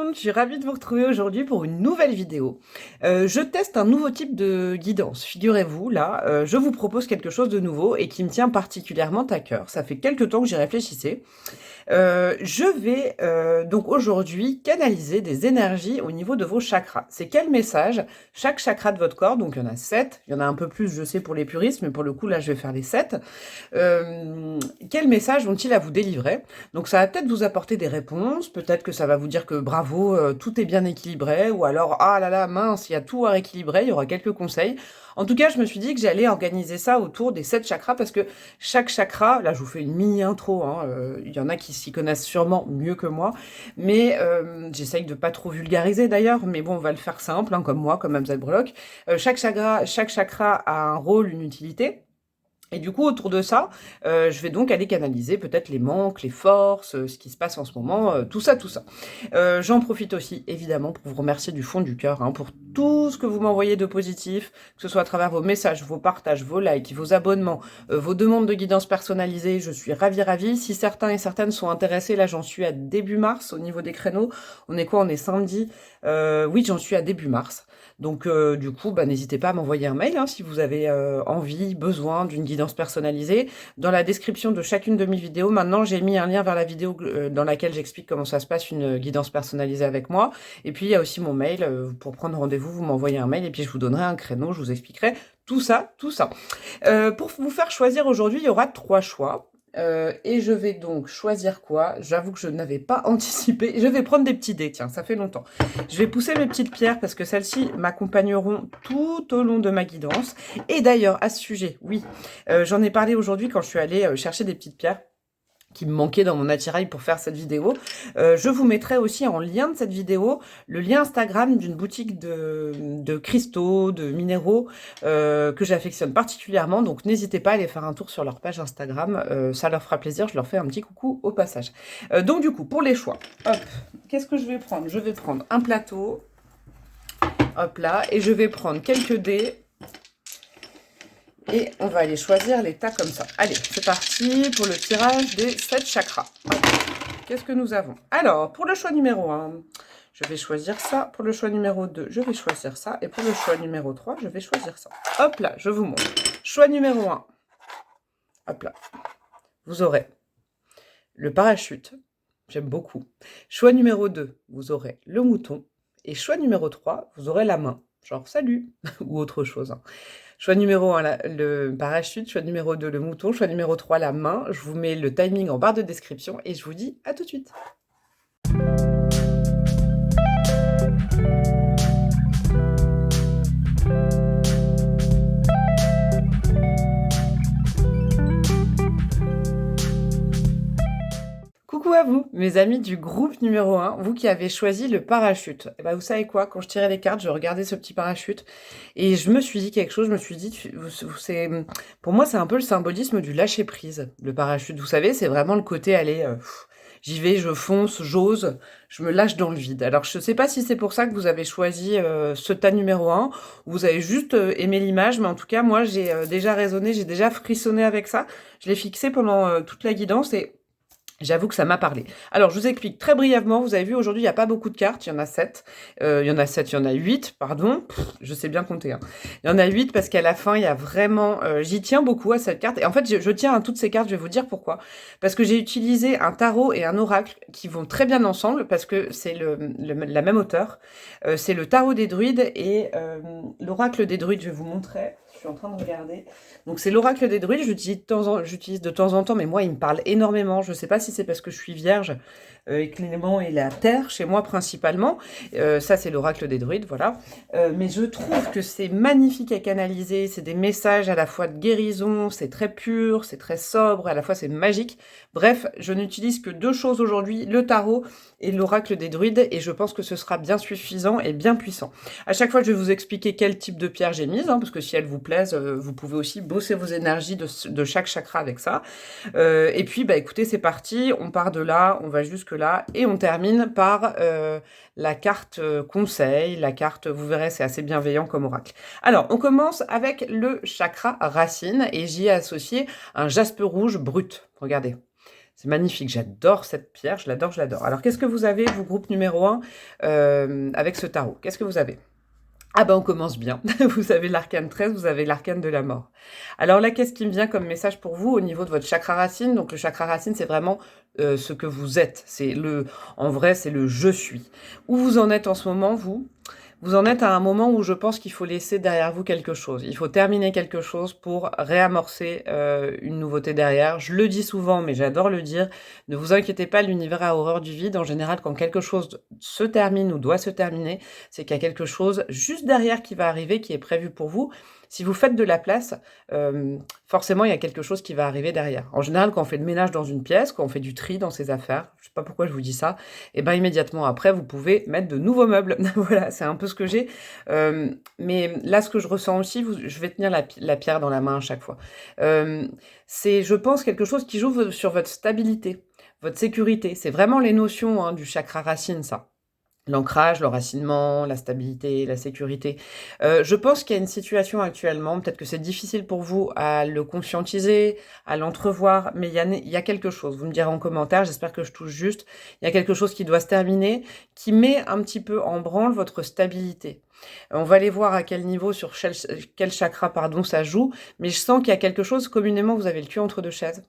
monde, je suis ravie de vous retrouver aujourd'hui pour une nouvelle vidéo. Je teste un nouveau type de guidance. Figurez-vous, là, je vous propose quelque chose de nouveau et qui me tient particulièrement à cœur. Ça fait quelques temps que j'y réfléchissais. Je vais donc aujourd'hui canaliser des énergies au niveau de vos chakras. C'est quel message? Chaque chakra de votre corps, donc il y en a 7, il y en a un peu plus, je sais, pour les puristes, mais pour le coup, là, je vais faire les 7. Quel message vont-ils à vous délivrer? Donc ça va peut-être vous apporter des réponses, peut-être que ça va vous dire que bravo, tout est bien équilibré, ou alors ah là là, mince, il y a tout à rééquilibrer, il y aura quelques conseils. En tout cas, je me suis dit que j'allais organiser ça autour des 7 chakras parce que chaque chakra, là je vous fais une mini intro, hein, il y en a qui s'y connaissent sûrement mieux que moi, mais j'essaye de pas trop vulgariser d'ailleurs, mais bon, on va le faire simple, hein, comme moi, comme Mamzelle Breloque. Chaque chakra a un rôle, une utilité. Et du coup, autour de ça, je vais donc aller canaliser peut-être les manques, les forces, ce qui se passe en ce moment, tout ça, tout ça. J'en profite aussi, évidemment, pour vous remercier du fond du cœur, hein, pour tout ce que vous m'envoyez de positif, que ce soit à travers vos messages, vos partages, vos likes, vos abonnements, vos demandes de guidance personnalisée. Je suis ravie. Si certains et certaines sont intéressés, là, j'en suis à début mars au niveau des créneaux. On est quoi? On est samedi. Oui, j'en suis à début mars. Donc, du coup, n'hésitez pas à m'envoyer un mail hein, si vous avez envie, besoin d'une guidance personnalisée. Dans la description de chacune de mes vidéos, maintenant, j'ai mis un lien vers la vidéo dans laquelle j'explique comment ça se passe, une guidance personnalisée avec moi. Et puis, il y a aussi mon mail. Pour prendre rendez-vous, vous m'envoyez un mail et puis je vous donnerai un créneau, je vous expliquerai tout ça, tout ça. Pour vous faire choisir aujourd'hui, il y aura 3 choix. Et je vais donc choisir quoi? J'avoue que je n'avais pas anticipé. Je vais prendre des petits dés, tiens, ça fait longtemps. Je vais pousser mes petites pierres parce que celles-ci m'accompagneront tout au long de ma guidance. Et d'ailleurs, à ce sujet, oui, j'en ai parlé aujourd'hui quand je suis allée chercher des petites pierres qui me manquait dans mon attirail pour faire cette vidéo. Je vous mettrai aussi en lien de cette vidéo le lien Instagram d'une boutique de cristaux, de minéraux que j'affectionne particulièrement. Donc n'hésitez pas à aller faire un tour sur leur page Instagram. Ça leur fera plaisir. Je leur fais un petit coucou au passage. Donc du coup, pour les choix, hop, qu'est-ce que je vais prendre? Je vais prendre un plateau, hop là, et je vais prendre quelques dés. Et on va aller choisir les tas comme ça. Allez, c'est parti pour le tirage des 7 chakras. Qu'est-ce que nous avons? Alors, pour le choix numéro 1, je vais choisir ça. Pour le choix numéro 2, je vais choisir ça. Et pour le choix numéro 3, je vais choisir ça. Hop là, je vous montre. Choix numéro 1. Hop là. Vous aurez le parachute. J'aime beaucoup. Choix numéro 2, vous aurez le mouton. Et choix numéro 3, vous aurez la main. Genre salut ou autre chose. Hein. Choix numéro 1, le parachute. Choix numéro 2, le mouton. Choix numéro 3, la main. Je vous mets le timing en barre de description et je vous dis à tout de suite. Coucou à vous, mes amis du groupe numéro 1, vous qui avez choisi le parachute. Et vous savez quoi, quand je tirais les cartes, je regardais ce petit parachute et je me suis dit quelque chose, je me suis dit, pour moi c'est un peu le symbolisme du lâcher prise, le parachute. Vous savez, c'est vraiment le côté, allez, j'y vais, je fonce, j'ose, je me lâche dans le vide. Alors je sais pas si c'est pour ça que vous avez choisi ce tas numéro 1, ou vous avez juste aimé l'image, mais en tout cas, moi j'ai déjà résonné, j'ai déjà frissonné avec ça. Je l'ai fixé pendant toute la guidance et j'avoue que ça m'a parlé. Alors, je vous explique très brièvement. Vous avez vu, aujourd'hui, il n'y a pas beaucoup de cartes. Il y en a 7. Il y en a 8, pardon. Je sais bien compter. Hein. Il y en a 8 parce qu'à la fin, il y a vraiment... j'y tiens beaucoup à cette carte. Et en fait, je tiens à toutes ces cartes. Je vais vous dire pourquoi. Parce que j'ai utilisé un tarot et un oracle qui vont très bien ensemble parce que c'est la même auteur. C'est le tarot des druides et l'oracle des druides. Je vais vous montrer. Je suis en train de regarder. Donc, c'est l'oracle des druides. J'utilise de temps en temps, mais moi, il me parle énormément. Je ne sais pas si c'est parce que je suis vierge et que l'élément est la terre, chez moi principalement. Ça, c'est l'oracle des druides, voilà. Mais je trouve que c'est magnifique à canaliser. C'est des messages à la fois de guérison. C'est très pur, c'est très sobre. À la fois, c'est magique. Bref, je n'utilise que 2 choses aujourd'hui, le tarot et l'oracle des druides. Et je pense que ce sera bien suffisant et bien puissant. À chaque fois, je vais vous expliquer quel type de pierre j'ai mise, hein, parce que si elles vous plaisent, vous pouvez aussi bosser vos énergies de chaque chakra avec ça. Et puis, écoutez, c'est parti. On part de là, on va jusque là, et on termine par la carte conseil, la carte, vous verrez, c'est assez bienveillant comme oracle. Alors, on commence avec le chakra racine, et j'y ai associé un jaspe rouge brut. Regardez. C'est magnifique, j'adore cette pierre, je l'adore, je l'adore. Alors, qu'est-ce que vous avez, vous, groupe numéro 1, avec ce tarot? Qu'est-ce que vous avez? Ah ben, on commence bien. Vous avez l'arcane 13, vous avez l'arcane de la mort. Alors là, qu'est-ce qui me vient comme message pour vous au niveau de votre chakra racine? Donc, le chakra racine, c'est vraiment ce que vous êtes. En vrai, c'est le « je suis ». Où vous en êtes en ce moment, vous? Vous en êtes à un moment où je pense qu'il faut laisser derrière vous quelque chose. Il faut terminer quelque chose pour réamorcer une nouveauté derrière. Je le dis souvent, mais j'adore le dire. Ne vous inquiétez pas, l'univers a horreur du vide. En général, quand quelque chose se termine ou doit se terminer, c'est qu'il y a quelque chose juste derrière qui va arriver, qui est prévu pour vous. Si vous faites de la place, forcément, il y a quelque chose qui va arriver derrière. En général, quand on fait le ménage dans une pièce, quand on fait du tri dans ses affaires, je sais pas pourquoi je vous dis ça, et ben immédiatement après, vous pouvez mettre de nouveaux meubles. Voilà, c'est un peu ce que j'ai. Mais là, ce que je ressens aussi, je vais tenir la pierre dans la main à chaque fois. C'est, je pense, quelque chose qui joue sur votre stabilité, votre sécurité. C'est vraiment les notions du chakra racine, ça. L'ancrage, l'enracinement, la stabilité, la sécurité. Je pense qu'il y a une situation actuellement, peut-être que c'est difficile pour vous à le conscientiser, à l'entrevoir, mais il y a quelque chose. Vous me direz en commentaire, j'espère que je touche juste. Il y a quelque chose qui doit se terminer, qui met un petit peu en branle votre stabilité. On va aller voir à quel niveau, sur quel chakra, pardon, ça joue, mais je sens qu'il y a quelque chose, communément, vous avez le cul entre deux chaises.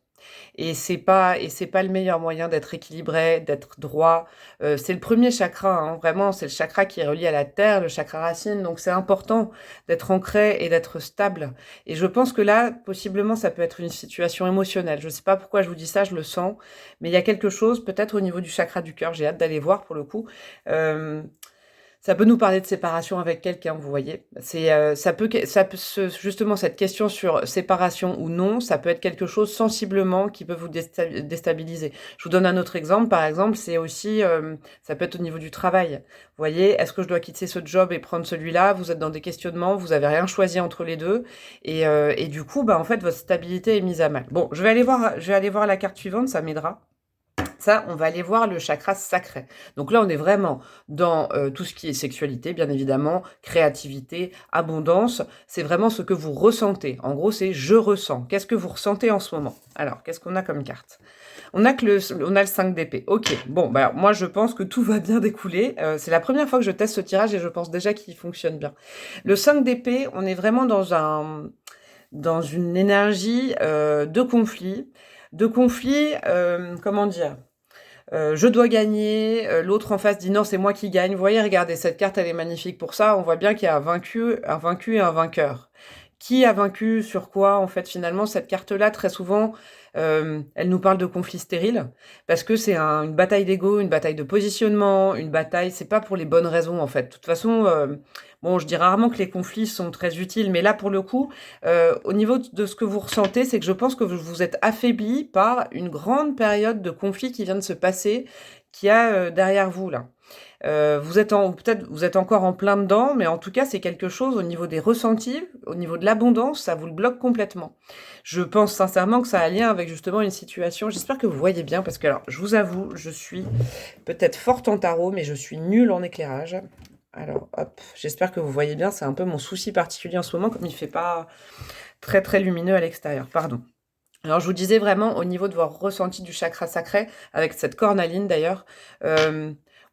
Et c'est pas le meilleur moyen d'être équilibré, d'être droit. C'est le premier chakra, hein, vraiment, c'est le chakra qui est relié à la terre, le chakra racine. Donc c'est important d'être ancré et d'être stable. Et je pense que là, possiblement, ça peut être une situation émotionnelle. Je sais pas pourquoi je vous dis ça, je le sens, mais il y a quelque chose, peut-être au niveau du chakra du cœur. J'ai hâte d'aller voir pour le coup. Ça peut nous parler de séparation avec quelqu'un, vous voyez. Justement, cette question sur séparation ou non, ça peut être quelque chose sensiblement qui peut vous déstabiliser. Je vous donne un autre exemple. Par exemple, c'est aussi, ça peut être au niveau du travail. Vous voyez, est-ce que je dois quitter ce job et prendre celui-là? Vous êtes dans des questionnements, vous avez rien choisi entre les deux, et du coup, bah en fait, votre stabilité est mise à mal. Bon, je vais aller voir la carte suivante, ça m'aidera. Ça, on va aller voir le chakra sacré. Donc là, on est vraiment dans tout ce qui est sexualité, bien évidemment, créativité, abondance. C'est vraiment ce que vous ressentez. En gros, c'est « je ressens ». Qu'est-ce que vous ressentez en ce moment? Alors, qu'est-ce qu'on a comme carte? On a le 5 d'épée. Ok, bon, bah alors, moi, je pense que tout va bien découler. C'est la première fois que je teste ce tirage et je pense déjà qu'il fonctionne bien. Le 5 d'épée, on est vraiment dans une énergie de conflit. Comment dire? Je dois gagner, l'autre en face dit non, c'est moi qui gagne. Vous voyez, regardez, cette carte, elle est magnifique pour ça. On voit bien qu'il y a un vaincu et un vainqueur. Qui a vaincu sur quoi? En fait, finalement, cette carte-là, très souvent, elle nous parle de conflit stérile, parce que c'est une bataille d'ego, une bataille de positionnement, une bataille, c'est pas pour les bonnes raisons, en fait. De toute façon, bon, je dis rarement que les conflits sont très utiles, mais là, pour le coup, au niveau de ce que vous ressentez, c'est que je pense que vous êtes affaibli par une grande période de conflit qui vient de se passer, qu'il y a derrière vous, là. Peut-être vous êtes encore en plein dedans, mais en tout cas, c'est quelque chose au niveau des ressentis, au niveau de l'abondance, ça vous le bloque complètement. Je pense sincèrement que ça a un lien avec justement une situation. J'espère que vous voyez bien, parce que alors, je vous avoue, je suis peut-être forte en tarot, mais je suis nulle en éclairage. Alors, hop, j'espère que vous voyez bien, c'est un peu mon souci particulier en ce moment, comme il fait pas très très lumineux à l'extérieur, pardon. Alors, je vous disais vraiment, au niveau de vos ressentis du chakra sacré, avec cette cornaline d'ailleurs,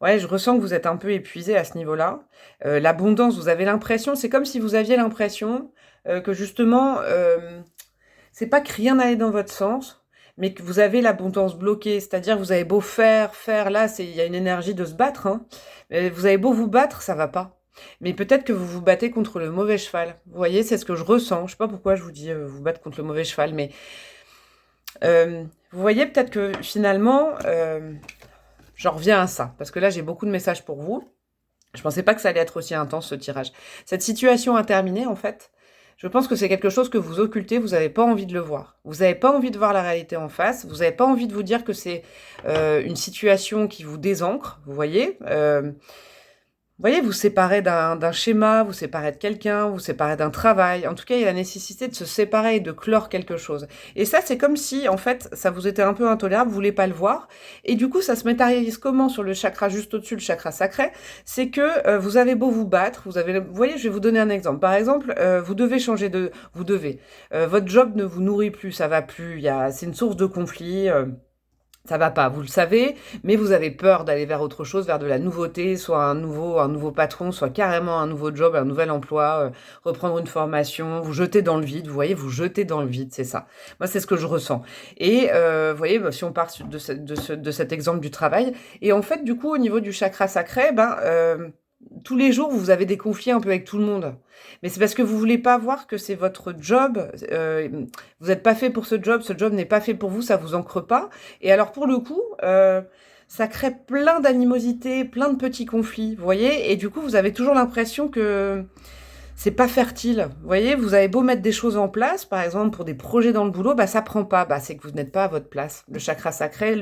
ouais, je ressens que vous êtes un peu épuisé à ce niveau-là. L'abondance, vous avez l'impression, c'est comme si vous aviez l'impression que justement, c'est pas que rien n'allait dans votre sens, mais que vous avez l'abondance bloquée. C'est-à-dire, vous avez beau faire, là, il y a une énergie de se battre, hein. Mais vous avez beau vous battre, ça va pas. Mais peut-être que vous vous battez contre le mauvais cheval. Vous voyez, c'est ce que je ressens. Je sais pas pourquoi je vous dis vous battre contre le mauvais cheval, mais vous voyez peut-être que finalement, j'en reviens à ça, parce que là, j'ai beaucoup de messages pour vous. Je pensais pas que ça allait être aussi intense, ce tirage. Cette situation a terminé, en fait. Je pense que c'est quelque chose que vous occultez, vous n'avez pas envie de le voir. Vous n'avez pas envie de voir la réalité en face, vous n'avez pas envie de vous dire que c'est une situation qui vous désancre, vous voyez. Vous voyez, vous séparez d'un schéma, vous séparez de quelqu'un, vous séparez d'un travail. En tout cas, il y a la nécessité de se séparer et de clore quelque chose. Et ça, c'est comme si, en fait, ça vous était un peu intolérable, vous voulez pas le voir. Et du coup, ça se matérialise comment sur le chakra juste au-dessus, le chakra sacré? C'est que vous avez beau vous battre, vous voyez, je vais vous donner un exemple. Par exemple, vous devez changer de... Votre job ne vous nourrit plus, ça va plus, c'est une source de conflit... Ça va pas, vous le savez, mais vous avez peur d'aller vers autre chose, vers de la nouveauté, soit un nouveau patron, soit carrément un nouveau job, un nouvel emploi, reprendre une formation, vous jetez dans le vide, vous voyez, vous jetez dans le vide, c'est ça. Moi, c'est ce que je ressens. Et vous voyez, si on part de cet exemple du travail, et en fait, du coup, au niveau du chakra sacré, tous les jours, vous avez des conflits un peu avec tout le monde. Mais c'est parce que vous voulez pas voir que c'est votre job. Vous n'êtes pas fait pour ce job n'est pas fait pour vous, ça vous ancre pas. Et alors pour le coup, ça crée plein d'animosité, plein de petits conflits, vous voyez. Et du coup, vous avez toujours l'impression que c'est pas fertile. Vous voyez, vous avez beau mettre des choses en place, par exemple pour des projets dans le boulot, ça prend pas. C'est que vous n'êtes pas à votre place. Le chakra sacré,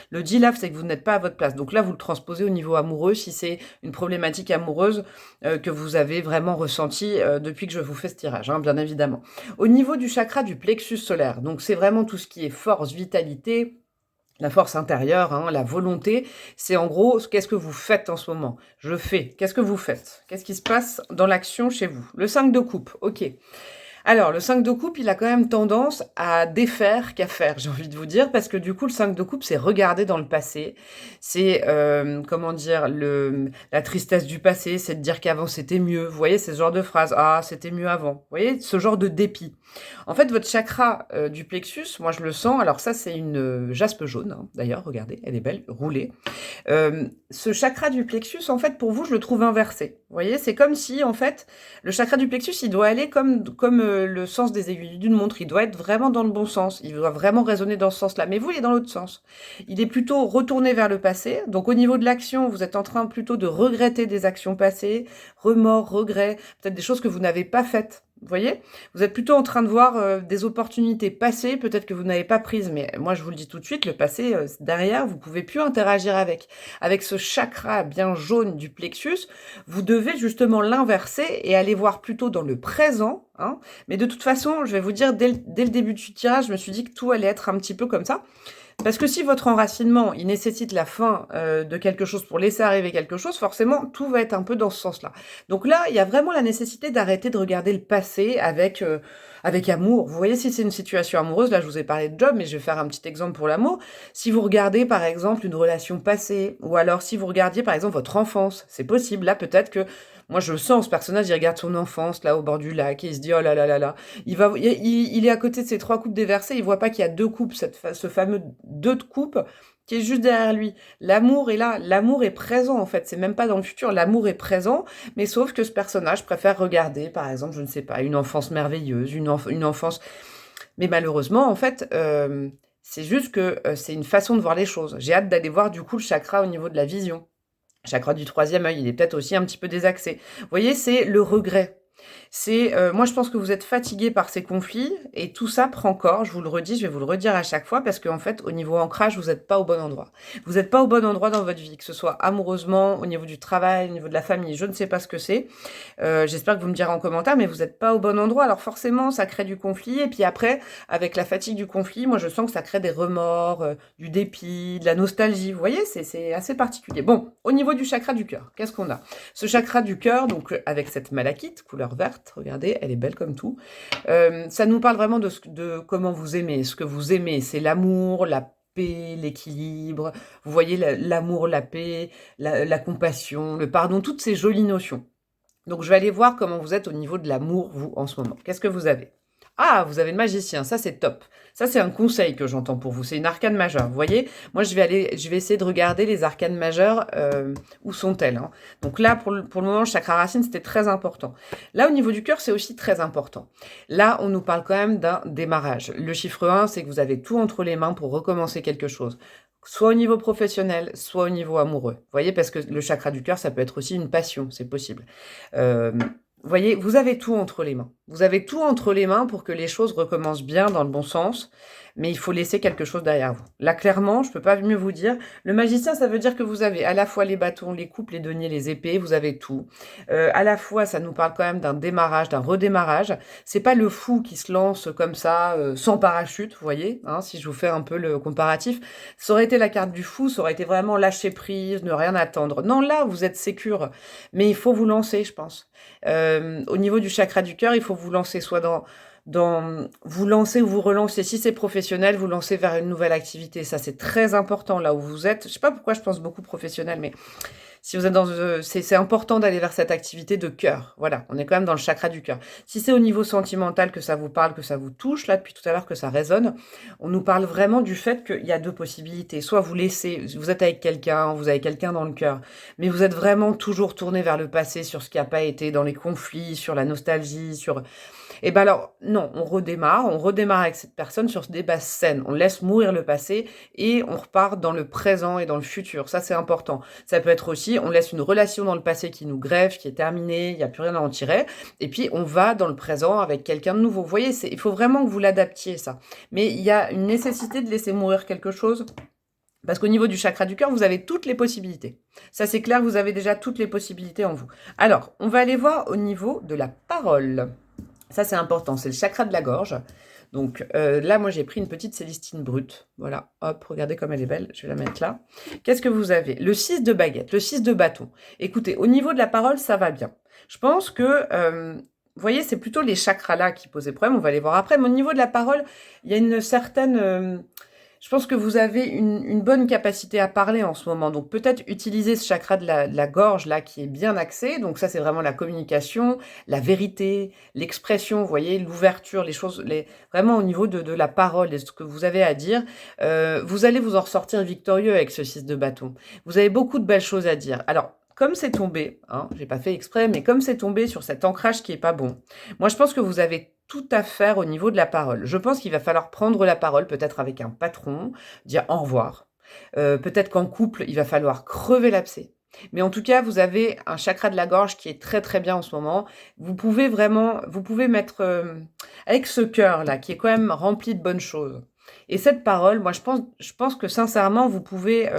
le dilaf, c'est que vous n'êtes pas à votre place. Donc là, vous le transposez au niveau amoureux, si c'est une problématique amoureuse que vous avez vraiment ressentie depuis que je vous fais ce tirage, hein, bien évidemment. Au niveau du chakra du plexus solaire, donc c'est vraiment tout ce qui est force, vitalité, la force intérieure, hein, la volonté, c'est en gros, qu'est-ce que vous faites en ce moment? Je fais. Qu'est-ce que vous faites? Qu'est-ce qui se passe dans l'action chez vous? Le 5 de coupe, ok. Alors, le 5 de coupe, il a quand même tendance à défaire qu'à faire, j'ai envie de vous dire, parce que du coup, le 5 de coupe, c'est regarder dans le passé. C'est, comment dire, la tristesse du passé, c'est de dire qu'avant, c'était mieux. Vous voyez, c'est ce genre de phrase. Ah, c'était mieux avant. Vous voyez, ce genre de dépit. En fait, votre chakra du plexus, moi, je le sens. Alors ça, c'est une jaspe jaune, hein. D'ailleurs, regardez, elle est belle, roulée. Ce chakra du plexus, en fait, pour vous, je le trouve inversé. Vous voyez, c'est comme si, en fait, le chakra du plexus, il doit aller comme le sens des aiguilles d'une montre. Il doit être vraiment dans le bon sens. Il doit vraiment résonner dans ce sens-là. Mais vous, il est dans l'autre sens. Il est plutôt retourné vers le passé. Donc, au niveau de l'action, vous êtes en train plutôt de regretter des actions passées, remords, regrets, peut-être des choses que vous n'avez pas faites. Vous voyez, vous êtes plutôt en train de voir des opportunités passées, peut-être que vous n'avez pas prises, mais moi je vous le dis tout de suite, le passé, derrière, vous pouvez plus interagir avec. Avec ce chakra bien jaune du plexus, vous devez justement l'inverser et aller voir plutôt dans le présent. Hein. Mais de toute façon, je vais vous dire, dès le début du tirage, je me suis dit que tout allait être un petit peu comme ça. Parce que si votre enracinement, il nécessite la fin de quelque chose pour laisser arriver quelque chose, forcément, tout va être un peu dans ce sens-là. Donc là, il y a vraiment la nécessité d'arrêter de regarder le passé avec amour. Vous voyez, si c'est une situation amoureuse, là, je vous ai parlé de job, mais je vais faire un petit exemple pour l'amour. Si vous regardez, par exemple, une relation passée, ou alors si vous regardiez, par exemple, votre enfance, c'est possible. Là, peut-être que, moi, je le sens, ce personnage, il regarde son enfance, là, au bord du lac, et il se dit, oh là là là là. Il est à côté de ces 3 coupes déversées, il voit pas qu'il y a 2 coupes, ce fameux 2 de coupe qui est juste derrière lui. L'amour est là, l'amour est présent en fait, c'est même pas dans le futur, l'amour est présent, mais sauf que ce personnage préfère regarder, par exemple, je ne sais pas, une enfance merveilleuse, une enfance... Mais malheureusement, en fait, c'est juste que c'est une façon de voir les choses. J'ai hâte d'aller voir du coup le chakra au niveau de la vision. Le chakra du 3e œil, il est peut-être aussi un petit peu désaxé. Vous voyez, c'est le regret. Moi je pense que vous êtes fatigué par ces conflits et tout ça prend corps, je vous le redis, je vais vous le redire à chaque fois parce qu'en fait au niveau ancrage vous n'êtes pas au bon endroit. Vous n'êtes pas au bon endroit dans votre vie, que ce soit amoureusement, au niveau du travail, au niveau de la famille, je ne sais pas ce que c'est. J'espère que vous me direz en commentaire, mais vous n'êtes pas au bon endroit, alors forcément ça crée du conflit et puis après avec la fatigue du conflit, moi je sens que ça crée des remords, du dépit, de la nostalgie, vous voyez, c'est assez particulier. Bon, au niveau du chakra du cœur, qu'est-ce qu'on a? Ce chakra du cœur, donc avec cette malachite, couleur verte, regardez, elle est belle comme tout. Ça nous parle vraiment de comment vous aimez. Ce que vous aimez, c'est l'amour, la paix, l'équilibre. Vous voyez l'amour, la paix, la compassion, le pardon, toutes ces jolies notions. Donc je vais aller voir comment vous êtes au niveau de l'amour, vous, en ce moment. Qu'est-ce que vous avez? Ah, vous avez le magicien, ça c'est top. Ça c'est un conseil que j'entends pour vous, c'est une arcane majeure. Vous voyez, moi je vais essayer de regarder les arcanes majeures, où sont-elles, hein. Donc là, pour le moment, le chakra racine, c'était très important. Là, au niveau du cœur, c'est aussi très important. Là, on nous parle quand même d'un démarrage. Le chiffre 1, c'est que vous avez tout entre les mains pour recommencer quelque chose. Soit au niveau professionnel, soit au niveau amoureux. Vous voyez, parce que le chakra du cœur, ça peut être aussi une passion, c'est possible. Vous voyez, vous avez tout entre les mains. Vous avez tout entre les mains pour que les choses recommencent bien dans le bon sens, mais il faut laisser quelque chose derrière vous. Là, clairement, je peux pas mieux vous dire. Le magicien, ça veut dire que vous avez à la fois les bâtons, les coupes, les deniers, les épées, vous avez tout. À la fois, ça nous parle quand même d'un démarrage, d'un redémarrage. C'est pas le fou qui se lance comme ça, sans parachute, vous voyez, hein, si je vous fais un peu le comparatif. Ça aurait été la carte du fou, ça aurait été vraiment lâcher prise, ne rien attendre. Non, là, vous êtes sécure, mais il faut vous lancer, je pense. Au niveau du chakra du cœur, il faut vous lancer soit vous lancez ou vous relancez. Si c'est professionnel, vous lancez vers une nouvelle activité. Ça, c'est très important là où vous êtes. Je sais pas pourquoi je pense beaucoup professionnel, mais si vous êtes c'est important d'aller vers cette activité de cœur. Voilà, on est quand même dans le chakra du cœur. Si c'est au niveau sentimental que ça vous parle, que ça vous touche, là, depuis tout à l'heure que ça résonne, on nous parle vraiment du fait qu'il y a deux possibilités. Soit vous êtes avec quelqu'un, vous avez quelqu'un dans le cœur, mais vous êtes vraiment toujours tourné vers le passé, sur ce qui n'a pas été, dans les conflits, sur la nostalgie, sur... Et ben alors, non, on redémarre avec cette personne sur des bases saines. On laisse mourir le passé et on repart dans le présent et dans le futur. Ça, c'est important. Ça peut être aussi, on laisse une relation dans le passé qui nous greffe, qui est terminée, il n'y a plus rien à en tirer. Et puis, on va dans le présent avec quelqu'un de nouveau. Vous voyez, il faut vraiment que vous l'adaptiez, ça. Mais il y a une nécessité de laisser mourir quelque chose. Parce qu'au niveau du chakra du cœur, vous avez toutes les possibilités. Ça, c'est clair, vous avez déjà toutes les possibilités en vous. Alors, on va aller voir au niveau de la parole. Ça, c'est important, c'est le chakra de la gorge. Donc là, moi, j'ai pris une petite Célestine brute. Voilà, hop, regardez comme elle est belle. Je vais la mettre là. Qu'est-ce que vous avez? Le 6 de baguette, le 6 de bâton. Écoutez, au niveau de la parole, ça va bien. Je pense que, vous voyez, c'est plutôt les chakras là qui posaient problème. On va les voir après. Mais au niveau de la parole, il y a une certaine... je pense que vous avez une bonne capacité à parler en ce moment. Donc peut-être utiliser ce chakra de la gorge là qui est bien axé. Donc ça, c'est vraiment la communication, la vérité, l'expression, vous voyez, l'ouverture, les choses, vraiment au niveau de la parole et ce que vous avez à dire. Vous allez vous en ressortir victorieux avec ce 6 de bâton. Vous avez beaucoup de belles choses à dire. Alors, comme c'est tombé, hein, j'ai pas fait exprès, mais comme c'est tombé sur cet ancrage qui est pas bon, moi je pense que vous avez tout à faire au niveau de la parole. Je pense qu'il va falloir prendre la parole, peut-être avec un patron, dire au revoir. Peut-être qu'en couple, il va falloir crever l'abcès. Mais en tout cas, vous avez un chakra de la gorge qui est très très bien en ce moment. Vous pouvez mettre avec ce cœur là qui est quand même rempli de bonnes choses. Et cette parole, moi je pense que sincèrement, vous pouvez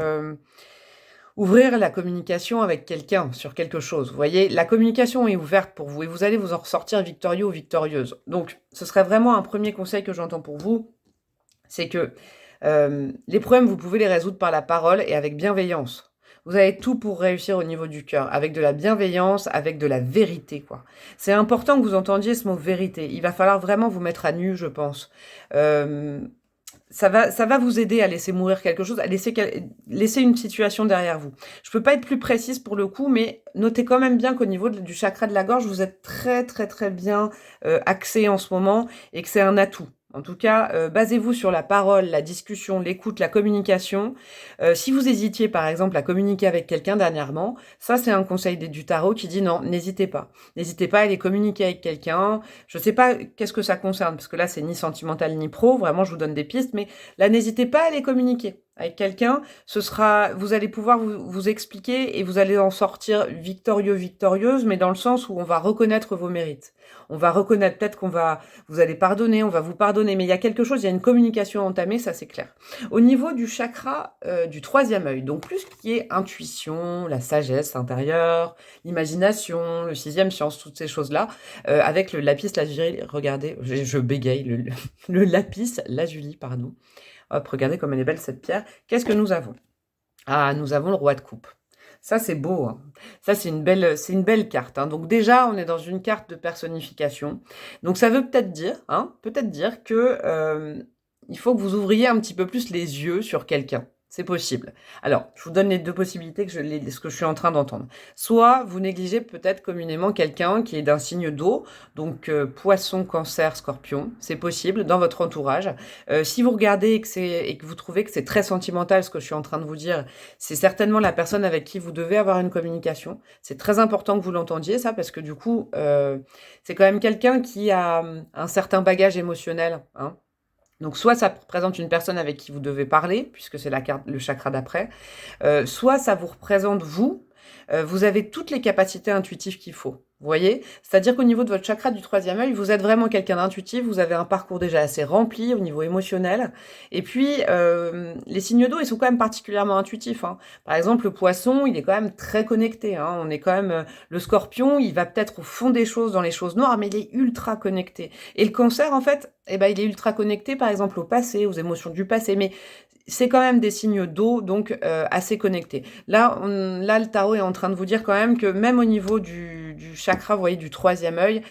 ouvrir la communication avec quelqu'un sur quelque chose. Vous voyez, la communication est ouverte pour vous et vous allez vous en ressortir victorieux ou victorieuse. Donc, ce serait vraiment un premier conseil que j'entends pour vous, c'est que les problèmes, vous pouvez les résoudre par la parole et avec bienveillance. Vous avez tout pour réussir au niveau du cœur, avec de la bienveillance, avec de la vérité, quoi. C'est important que vous entendiez ce mot vérité. Il va falloir vraiment vous mettre à nu, je pense. Ça va vous aider à laisser mourir quelque chose, à laisser une situation derrière vous. Je peux pas être plus précise pour le coup, mais notez quand même bien qu'au niveau du chakra de la gorge, vous êtes très très très bien axé en ce moment et que c'est un atout. En tout cas, basez-vous sur la parole, la discussion, l'écoute, la communication. Si vous hésitiez, par exemple, à communiquer avec quelqu'un dernièrement, ça, c'est un conseil du tarot qui dit non, n'hésitez pas. N'hésitez pas à aller communiquer avec quelqu'un. Je sais pas qu'est-ce que ça concerne, parce que là, c'est ni sentimental ni pro. Vraiment, je vous donne des pistes, mais là, n'hésitez pas à aller communiquer avec quelqu'un. Vous allez pouvoir vous expliquer et vous allez en sortir victorieux, victorieuse, mais dans le sens où on va reconnaître vos mérites. On va reconnaître, peut-être vous allez pardonner, on va vous pardonner, mais il y a quelque chose, il y a une communication entamée, ça c'est clair. Au niveau du chakra du troisième œil, donc plus ce qui est intuition, la sagesse intérieure, l'imagination, le sixième science, toutes ces choses-là, avec le lapis lazuli, regardez, je bégaye, le lapis lazuli, pardon. Hop, regardez comme elle est belle cette pierre. Qu'est-ce que nous avons? Ah, nous avons le roi de coupe. Ça, c'est beau. Hein. Ça, c'est une belle carte. Hein. Donc déjà, on est dans une carte de personnification. Donc ça veut peut-être dire que il faut que vous ouvriez un petit peu plus les yeux sur quelqu'un. C'est possible. Alors, je vous donne les deux possibilités ce que je suis en train d'entendre. Soit vous négligez peut-être communément quelqu'un qui est d'un signe d'eau, donc poisson, cancer, scorpion, c'est possible dans votre entourage. Si vous regardez et que vous trouvez que c'est très sentimental ce que je suis en train de vous dire, c'est certainement la personne avec qui vous devez avoir une communication. C'est très important que vous l'entendiez ça, parce que du coup, c'est quand même quelqu'un qui a un certain bagage émotionnel, hein. Donc, soit ça représente une personne avec qui vous devez parler, puisque c'est le chakra d'après, soit ça vous représente vous. Vous avez toutes les capacités intuitives qu'il faut. Vous voyez? C'est-à-dire qu'au niveau de votre chakra du troisième œil, vous êtes vraiment quelqu'un d'intuitif, vous avez un parcours déjà assez rempli au niveau émotionnel. Et puis, les signes d'eau, ils sont quand même particulièrement intuitifs. Hein. Par exemple, le poisson, il est quand même très connecté. Hein. On est quand même... le scorpion, il va peut-être au fond des choses, dans les choses noires, mais il est ultra connecté. Et le cancer, en fait, il est ultra connecté, par exemple, au passé, aux émotions du passé. Mais c'est quand même des signes d'eau, donc assez connectés. Là, le tarot est en train de vous dire quand même que même au niveau du chakra, vous voyez, du troisième œil,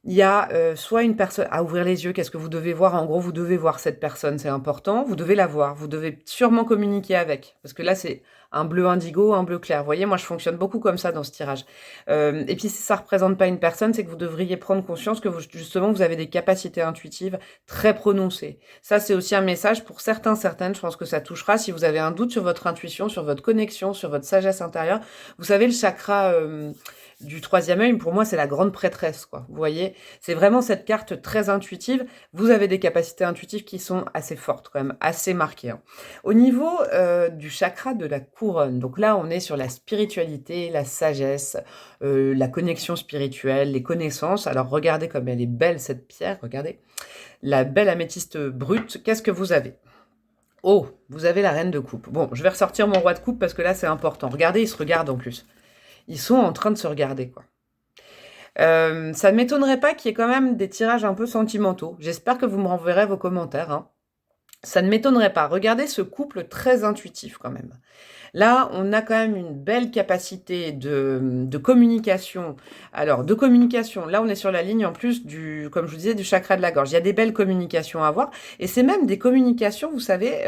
Il y a soit une personne à ouvrir les yeux, qu'est-ce que vous devez voir? En gros, vous devez voir cette personne, c'est important, vous devez la voir, vous devez sûrement communiquer avec, parce que là, c'est un bleu indigo, un bleu clair. Vous voyez, moi, je fonctionne beaucoup comme ça dans ce tirage. Et puis, si ça représente pas une personne, c'est que vous devriez prendre conscience que justement, vous avez des capacités intuitives très prononcées. Ça, c'est aussi un message pour certains, certaines, je pense que ça touchera. Si vous avez un doute sur votre intuition, sur votre connexion, sur votre sagesse intérieure, vous savez, le chakra du troisième œil, pour moi, c'est la grande prêtresse, quoi. Vous voyez, c'est vraiment cette carte très intuitive. Vous avez des capacités intuitives qui sont assez fortes, quand même, assez marquées, hein. Au niveau du chakra de la couronne, donc là, on est sur la spiritualité, la sagesse, la connexion spirituelle, les connaissances. Alors, regardez comme elle est belle, cette pierre, regardez. La belle améthyste brute, qu'est-ce que vous avez? Oh, vous avez la reine de coupe. Bon, je vais ressortir mon roi de coupe parce que là, c'est important. Regardez, ils se regardent en plus. Ils sont en train de se regarder, quoi. Ça ne m'étonnerait pas qu'il y ait quand même des tirages un peu sentimentaux. J'espère que vous me renverrez vos commentaires, hein. Ça ne m'étonnerait pas. Regardez ce couple très intuitif quand même. Là, on a quand même une belle capacité de communication. Alors, de communication, là, on est sur la ligne en plus comme je vous disais, du chakra de la gorge. Il y a des belles communications à avoir. Et c'est même des communications, vous savez,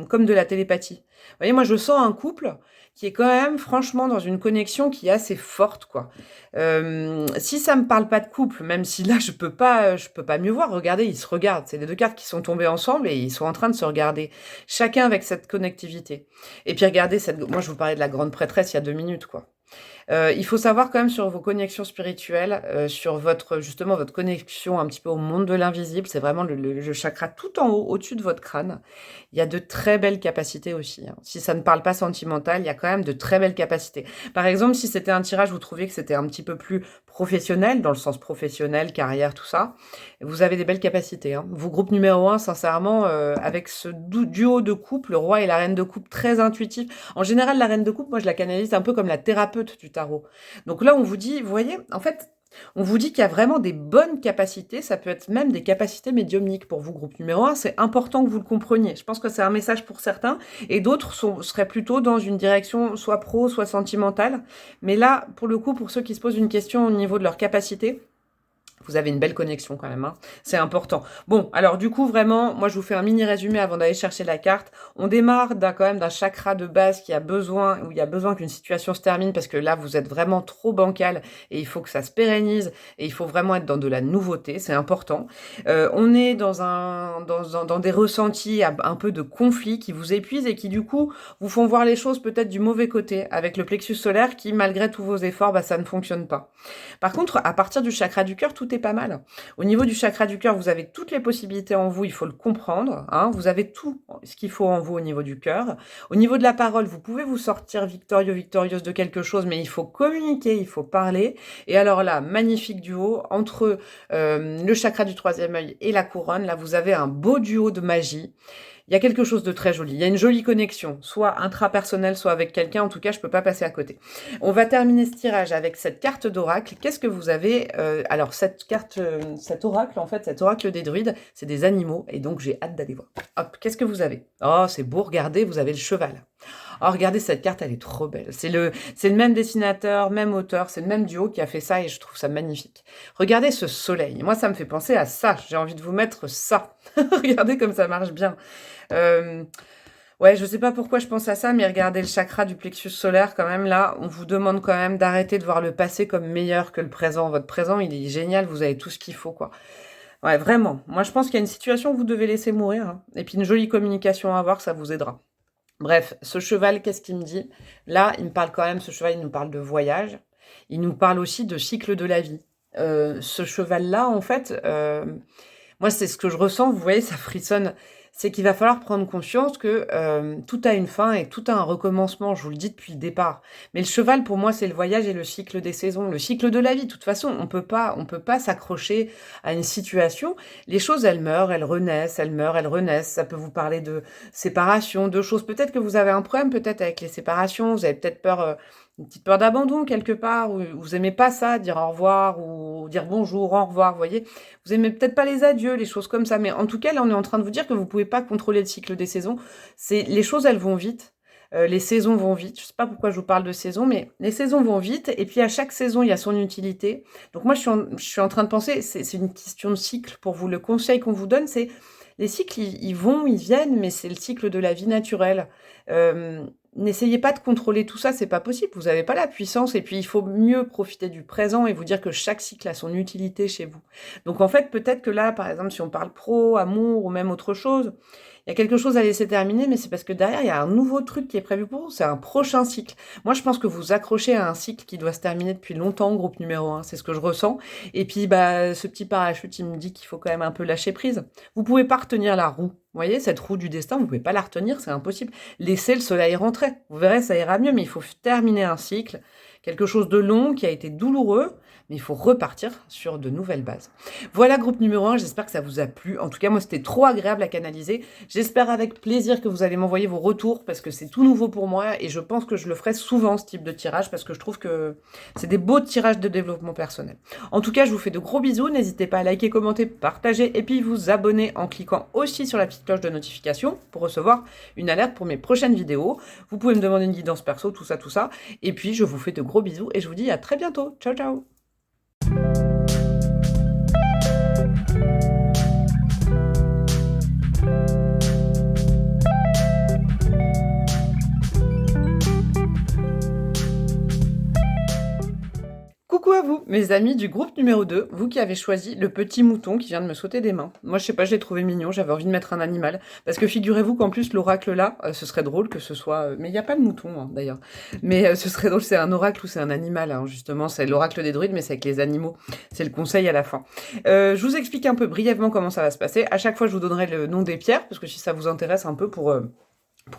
comme de la télépathie. Vous voyez, moi, je sens un couple qui est quand même, franchement, dans une connexion qui est assez forte, quoi. Si ça me parle pas de couple, même si là, je peux pas mieux voir. Regardez, ils se regardent. C'est les deux cartes qui sont tombées ensemble et ils sont en train de se regarder. Chacun avec cette connectivité. Et puis regardez, moi je vous parlais de la grande prêtresse il y a 2 minutes, quoi. Il faut savoir quand même sur vos connexions spirituelles, sur justement votre connexion un petit peu au monde de l'invisible, c'est vraiment le chakra tout en haut, au-dessus de votre crâne. Il y a de très belles capacités aussi, hein. Si ça ne parle pas sentimental, il y a quand même de très belles capacités. Par exemple, si c'était un tirage, vous trouviez que c'était un petit peu plus professionnel, dans le sens professionnel, carrière, tout ça, vous avez des belles capacités, hein. Vous, groupe numéro 1, sincèrement, avec ce duo de couple, le roi et la reine de coupe, très intuitif. En général, la reine de coupe, moi, je la canalise un peu comme la thérapeute du tarot. Donc là, on vous dit, vous voyez, en fait, on vous dit qu'il y a vraiment des bonnes capacités, ça peut être même des capacités médiumniques pour vous, groupe numéro 1, c'est important que vous le compreniez. Je pense que c'est un message pour certains, et d'autres seraient plutôt dans une direction soit pro, soit sentimentale. Mais là, pour le coup, pour ceux qui se posent une question au niveau de leurs capacités, vous avez une belle connexion quand même, hein. C'est important. Bon, alors du coup, vraiment, moi je vous fais un mini résumé avant d'aller chercher la carte. On démarre quand même d'un chakra de base où il y a besoin qu'une situation se termine parce que là, vous êtes vraiment trop bancal et il faut que ça se pérennise et il faut vraiment être dans de la nouveauté, c'est important. On est dans des ressentis un peu de conflit qui vous épuisent et qui du coup vous font voir les choses peut-être du mauvais côté avec le plexus solaire qui, malgré tous vos efforts, bah, ça ne fonctionne pas. Par contre, à partir du chakra du cœur, tout est pas mal. Au niveau du chakra du cœur, vous avez toutes les possibilités en vous, il faut le comprendre, hein. Vous avez tout ce qu'il faut en vous au niveau du cœur. Au niveau de la parole, vous pouvez vous sortir victorieux, victorieuse de quelque chose, mais il faut communiquer, il faut parler. Et alors là, magnifique duo, entre le chakra du troisième œil et la couronne, là vous avez un beau duo de magie. Il y a quelque chose de très joli. Il y a une jolie connexion, soit intrapersonnelle, soit avec quelqu'un. En tout cas, je peux pas passer à côté. On va terminer ce tirage avec cette carte d'oracle. Qu'est-ce que vous avez alors, cette carte, cet oracle, en fait, cet oracle des druides, c'est des animaux. Et donc, j'ai hâte d'aller voir. Hop, qu'est-ce que vous avez? Oh, c'est beau, regardez, vous avez le cheval. Oh, regardez, cette carte, elle est trop belle. C'est le même dessinateur, même auteur, c'est le même duo qui a fait ça et je trouve ça magnifique. Regardez ce soleil. Moi, ça me fait penser à ça. J'ai envie de vous mettre ça. Regardez comme ça marche bien. Ouais, je sais pas pourquoi je pense à ça, mais regardez le chakra du plexus solaire quand même. Là, on vous demande quand même d'arrêter de voir le passé comme meilleur que le présent. Votre présent, il est génial, vous avez tout ce qu'il faut, quoi. Ouais, vraiment. Moi, je pense qu'il y a une situation où vous devez laisser mourir, hein. Et puis une jolie communication à avoir, ça vous aidera. Bref, ce cheval, qu'est-ce qu'il me dit? Là, il me parle quand même, ce cheval, il nous parle de voyage. Il nous parle aussi de cycle de la vie. Ce cheval-là, en fait, moi, c'est ce que je ressens, vous voyez, ça frissonne. C'est qu'il va falloir prendre conscience que tout a une fin et tout a un recommencement, je vous le dis depuis le départ. Mais le cheval, pour moi, c'est le voyage et le cycle des saisons, le cycle de la vie. De toute façon, on peut pas s'accrocher à une situation. Les choses, elles meurent, elles renaissent, elles meurent, elles renaissent. Ça peut vous parler de séparation, de choses. Peut-être que vous avez un problème, peut-être avec les séparations. Vous avez peut-être peur, une petite peur d'abandon quelque part, ou vous aimez pas ça, dire au revoir ou dire bonjour, au revoir, vous voyez. Vous aimez peut-être pas les adieux, les choses comme ça, mais en tout cas, là, on est en train de vous dire que vous pouvez pas contrôler le cycle des saisons. Les choses, elles vont vite. Les saisons vont vite. Je sais pas pourquoi je vous parle de saison, mais les saisons vont vite. Et puis à chaque saison, il y a son utilité. Donc moi, je suis en train de penser, c'est une question de cycle pour vous. Le conseil qu'on vous donne, c'est les cycles, ils vont, ils viennent, mais c'est le cycle de la vie naturelle. N'essayez pas de contrôler tout ça, c'est pas possible. Vous n'avez pas la puissance. Et puis il faut mieux profiter du présent et vous dire que chaque cycle a son utilité chez vous. Donc en fait, peut-être que là, par exemple, si on parle pro, amour ou même autre chose, il y a quelque chose à laisser terminer, mais c'est parce que derrière, il y a un nouveau truc qui est prévu pour vous. C'est un prochain cycle. Moi, je pense que vous accrochez à un cycle qui doit se terminer depuis longtemps, groupe numéro 1. C'est ce que je ressens. Et puis, bah, ce petit parachute, il me dit qu'il faut quand même un peu lâcher prise. Vous pouvez pas retenir la roue. Vous voyez, cette roue du destin, vous pouvez pas la retenir, c'est impossible. Laissez le soleil rentrer. Vous verrez, ça ira mieux, mais il faut terminer un cycle. Quelque chose de long qui a été douloureux, mais il faut repartir sur de nouvelles bases. Voilà, groupe numéro 1, j'espère que ça vous a plu. En tout cas, moi, c'était trop agréable à canaliser. J'espère avec plaisir que vous allez m'envoyer vos retours, parce que c'est tout nouveau pour moi, et je pense que je le ferai souvent, ce type de tirage, parce que je trouve que c'est des beaux tirages de développement personnel. En tout cas, je vous fais de gros bisous, n'hésitez pas à liker, commenter, partager, et puis vous abonner en cliquant aussi sur la petite cloche de notification, pour recevoir une alerte pour mes prochaines vidéos. Vous pouvez me demander une guidance perso, tout ça, et puis je vous fais de gros bisous, et je vous dis à très bientôt. Ciao, ciao! Coucou à vous, mes amis du groupe numéro 2, vous qui avez choisi le petit mouton qui vient de me sauter des mains. Moi, je sais pas, je l'ai trouvé mignon, j'avais envie de mettre un animal. Parce que figurez-vous qu'en plus, l'oracle là, ce serait drôle que ce soit... mais il n'y a pas de mouton, hein, d'ailleurs. Mais ce serait drôle, c'est un oracle ou c'est un animal, hein, justement. C'est l'oracle des druides, mais c'est avec les animaux. C'est le conseil à la fin. Je vous explique un peu brièvement comment ça va se passer. À chaque fois, je vous donnerai le nom des pierres, parce que si ça vous intéresse un peu pour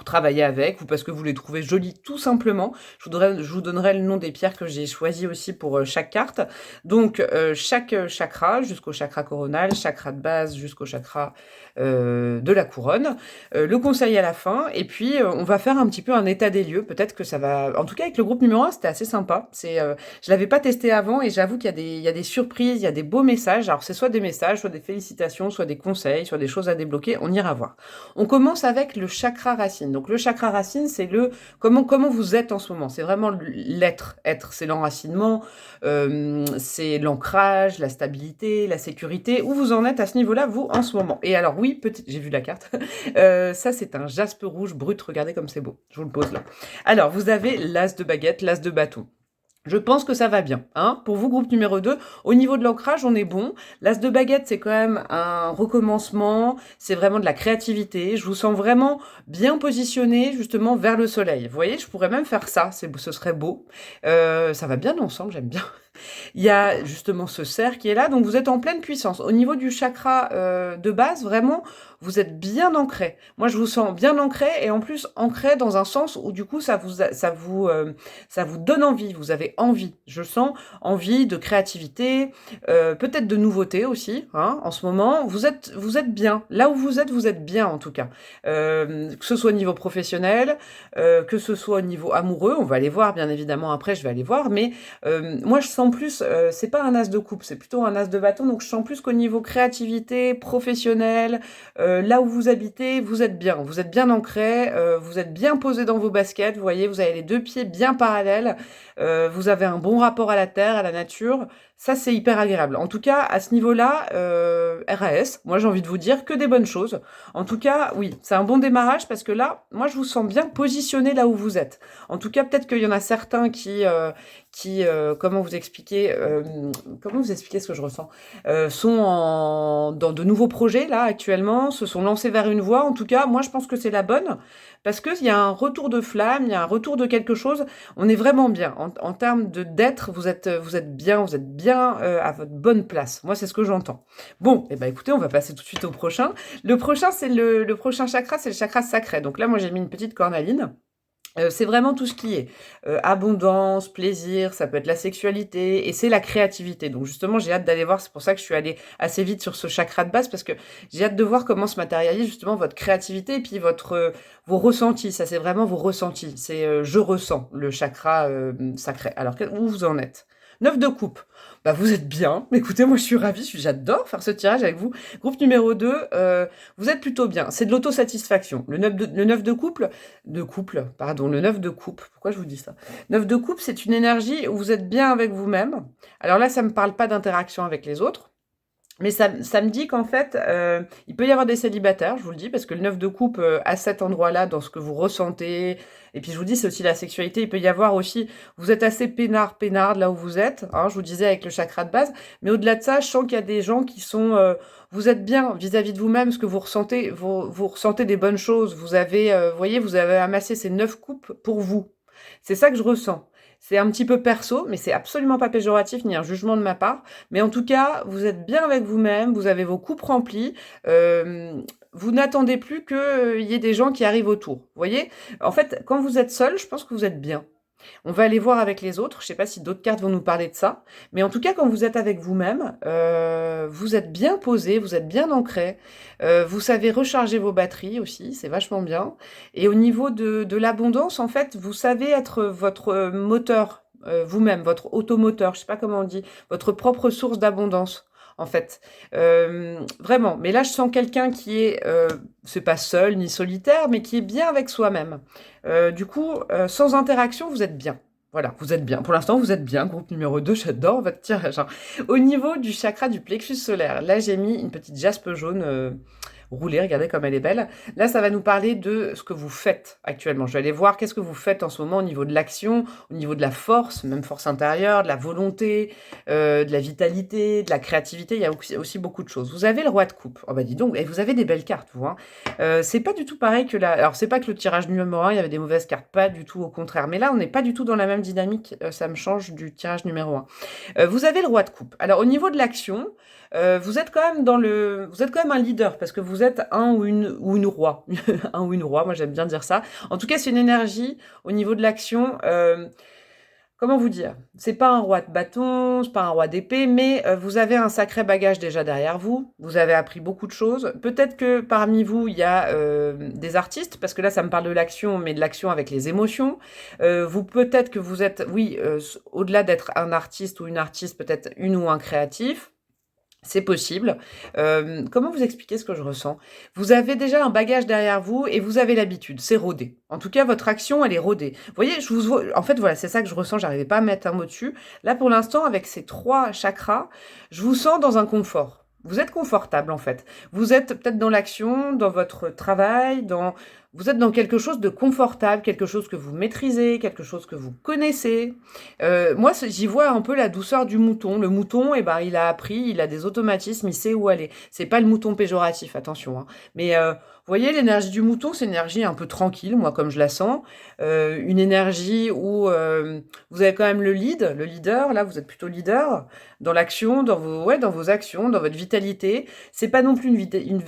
travailler avec, ou parce que vous les trouvez jolies tout simplement. Je vous donnerai le nom des pierres que j'ai choisies aussi pour chaque carte. Donc chaque chakra, jusqu'au chakra coronal, chakra de base jusqu'au chakra de la couronne. Le conseil à la fin, et puis on va faire un petit peu un état des lieux. Peut-être que ça va... En tout cas, avec le groupe numéro 1, c'était assez sympa. Je l'avais pas testé avant, et j'avoue qu'il y a des surprises, il y a des beaux messages. Alors c'est soit des messages, soit des félicitations, soit des conseils, soit des choses à débloquer. On ira voir. On commence avec le chakra racine. Donc le chakra racine, c'est le comment vous êtes en ce moment. C'est vraiment l'être. Être, c'est l'enracinement, c'est l'ancrage, la stabilité, la sécurité. Où vous en êtes à ce niveau-là, vous, en ce moment. Et alors oui, j'ai vu la carte. Ça, c'est un jaspe rouge brut. Regardez comme c'est beau. Je vous le pose là. Alors, vous avez l'as de baguette, l'as de bâton. Je pense que ça va bien. Hein. Pour vous, groupe numéro 2, au niveau de l'ancrage, on est bon. L'as de baguette, c'est quand même un recommencement. C'est vraiment de la créativité. Je vous sens vraiment bien positionné, justement, vers le soleil. Vous voyez, je pourrais même faire ça. Ce serait beau. Ça va bien ensemble, j'aime bien. Il y a justement ce cerf qui est là, donc vous êtes en pleine puissance. Au niveau du chakra de base, vraiment, vous êtes bien ancré. Moi, je vous sens bien ancré, et en plus ancré dans un sens où du coup, ça vous donne envie. Vous avez envie. Je sens envie de créativité, peut-être de nouveauté aussi. Hein, en ce moment, vous êtes bien. Là où vous êtes bien en tout cas. Que ce soit au niveau professionnel, que ce soit au niveau amoureux. On va aller voir, bien évidemment. Après, je vais aller voir, mais moi, je sens plus. C'est pas un as de coupe, c'est plutôt un as de bâton. Donc, je sens plus qu'au niveau créativité, professionnel. Là où vous habitez, vous êtes bien ancré, vous êtes bien posé dans vos baskets, vous voyez, vous avez les deux pieds bien parallèles, vous avez un bon rapport à la terre, à la nature, ça c'est hyper agréable. En tout cas, à ce niveau-là, RAS, moi j'ai envie de vous dire que des bonnes choses. En tout cas, oui, c'est un bon démarrage parce que là, moi je vous sens bien positionné là où vous êtes. En tout cas, peut-être qu'il y en a certains qui comment vous expliquer ce que je ressens, sont dans de nouveaux projets là actuellement, se sont lancés vers une voie. En tout cas, moi je pense que c'est la bonne parce qu'il y a un retour de flamme, il y a un retour de quelque chose. On est vraiment bien en termes d'être. Vous êtes bien à votre bonne place. Moi c'est ce que j'entends. Bon, et ben écoutez, on va passer tout de suite au prochain. Le prochain c'est le prochain chakra, c'est le chakra sacré. Donc là moi j'ai mis une petite cornaline. C'est vraiment tout ce qui est abondance, plaisir, ça peut être la sexualité, et c'est la créativité. Donc justement, j'ai hâte d'aller voir, c'est pour ça que je suis allée assez vite sur ce chakra de base, parce que j'ai hâte de voir comment se matérialise justement votre créativité, et puis vos ressentis. Ça, c'est vraiment vos ressentis. C'est je ressens, le chakra sacré. Alors, où vous en êtes? 9 de coupe. Bah, vous êtes bien. Écoutez, moi, je suis ravie. J'adore faire ce tirage avec vous. Groupe numéro 2, vous êtes plutôt bien. C'est de l'autosatisfaction. Le 9 pardon, le 9 de coupe. Pourquoi je vous dis ça? 9 de coupe, c'est une énergie où vous êtes bien avec vous-même. Alors là, ça me parle pas d'interaction avec les autres. Mais ça me dit qu'en fait, il peut y avoir des célibataires, je vous le dis, parce que le 9 de coupe, à cet endroit-là, dans ce que vous ressentez, et puis je vous dis, c'est aussi la sexualité, il peut y avoir aussi, vous êtes assez peinarde là où vous êtes, hein, je vous disais avec le chakra de base, mais au-delà de ça, je sens qu'il y a des gens qui sont, vous êtes bien vis-à-vis de vous-même, ce que vous ressentez, vous ressentez des bonnes choses, vous avez, vous voyez, vous avez amassé ces 9 coupes pour vous. C'est ça que je ressens. C'est un petit peu perso, mais c'est absolument pas péjoratif ni un jugement de ma part. Mais en tout cas, vous êtes bien avec vous-même, vous avez vos coupes remplies. Vous n'attendez plus qu'il y ait des gens qui arrivent autour. Vous voyez? En fait, quand vous êtes seul, je pense que vous êtes bien. On va aller voir avec les autres. Je ne sais pas si d'autres cartes vont nous parler de ça. Mais en tout cas, quand vous êtes avec vous-même, vous êtes bien posé, vous êtes bien ancré. Vous savez recharger vos batteries aussi, c'est vachement bien. Et au niveau de l'abondance, en fait, vous savez être votre moteur, vous-même, votre automoteur, je ne sais pas comment on dit, votre propre source d'abondance. En fait, vraiment. Mais là, je sens quelqu'un qui est, c'est pas seul ni solitaire, mais qui est bien avec soi-même. Du coup, sans interaction, vous êtes bien. Voilà, vous êtes bien. Pour l'instant, vous êtes bien. Groupe numéro 2, j'adore votre tirage, hein. Au niveau du chakra du plexus solaire, là, j'ai mis une petite jaspe jaune roulée. Regardez comme elle est belle. Là, ça va nous parler de ce que vous faites actuellement. Je vais aller voir qu'est-ce que vous faites en ce moment au niveau de l'action, au niveau de la force, même force intérieure, de la volonté, de la vitalité, de la créativité. Il y a aussi beaucoup de choses. Vous avez le roi de coupe. Oh bah dis donc, et vous avez des belles cartes, vous, hein. C'est pas du tout pareil que la... Alors, c'est pas que le tirage numéro 1, il y avait des mauvaises cartes. Pas du tout, au contraire. Mais là, on n'est pas du tout dans la même dynamique. Ça me change du tirage numéro 1. Vous avez le roi de coupe. Alors, au niveau de l'action, vous êtes quand même vous êtes quand même un leader parce que vous êtes un ou une roi, un ou une roi. Moi, j'aime bien dire ça. En tout cas, c'est une énergie au niveau de l'action. Comment vous dire? C'est pas un roi de bâton, c'est pas un roi d'épée, mais vous avez un sacré bagage déjà derrière vous. Vous avez appris beaucoup de choses. Peut-être que parmi vous, il y a des artistes, parce que là, ça me parle de l'action, mais de l'action avec les émotions. Vous, peut-être que vous êtes, oui, au-delà d'être un artiste ou une artiste, peut-être une ou un créatif. C'est possible. Comment vous expliquer ce que je ressens? Vous avez déjà un bagage derrière vous et vous avez l'habitude, c'est rodé. En tout cas, votre action, elle est rodée. Vous voyez, je vous vois en fait, voilà, c'est ça que je ressens, j'arrivais pas à mettre un mot dessus. Là, pour l'instant, avec ces 3 chakras, je vous sens dans un confort. Vous êtes confortable, en fait. Vous êtes peut-être dans l'action, dans votre travail, vous êtes dans quelque chose de confortable, quelque chose que vous maîtrisez, quelque chose que vous connaissez. Moi, j'y vois un peu la douceur du mouton. Le mouton, eh ben, il a appris, il a des automatismes, il sait où aller. C'est pas le mouton péjoratif, attention, hein. Mais vous voyez, l'énergie du mouton, c'est une énergie un peu tranquille, moi, comme je la sens. Une énergie où vous avez quand même le leader. Là, vous êtes plutôt leader dans l'action, dans vos actions, dans votre vitalité. C'est pas non plus une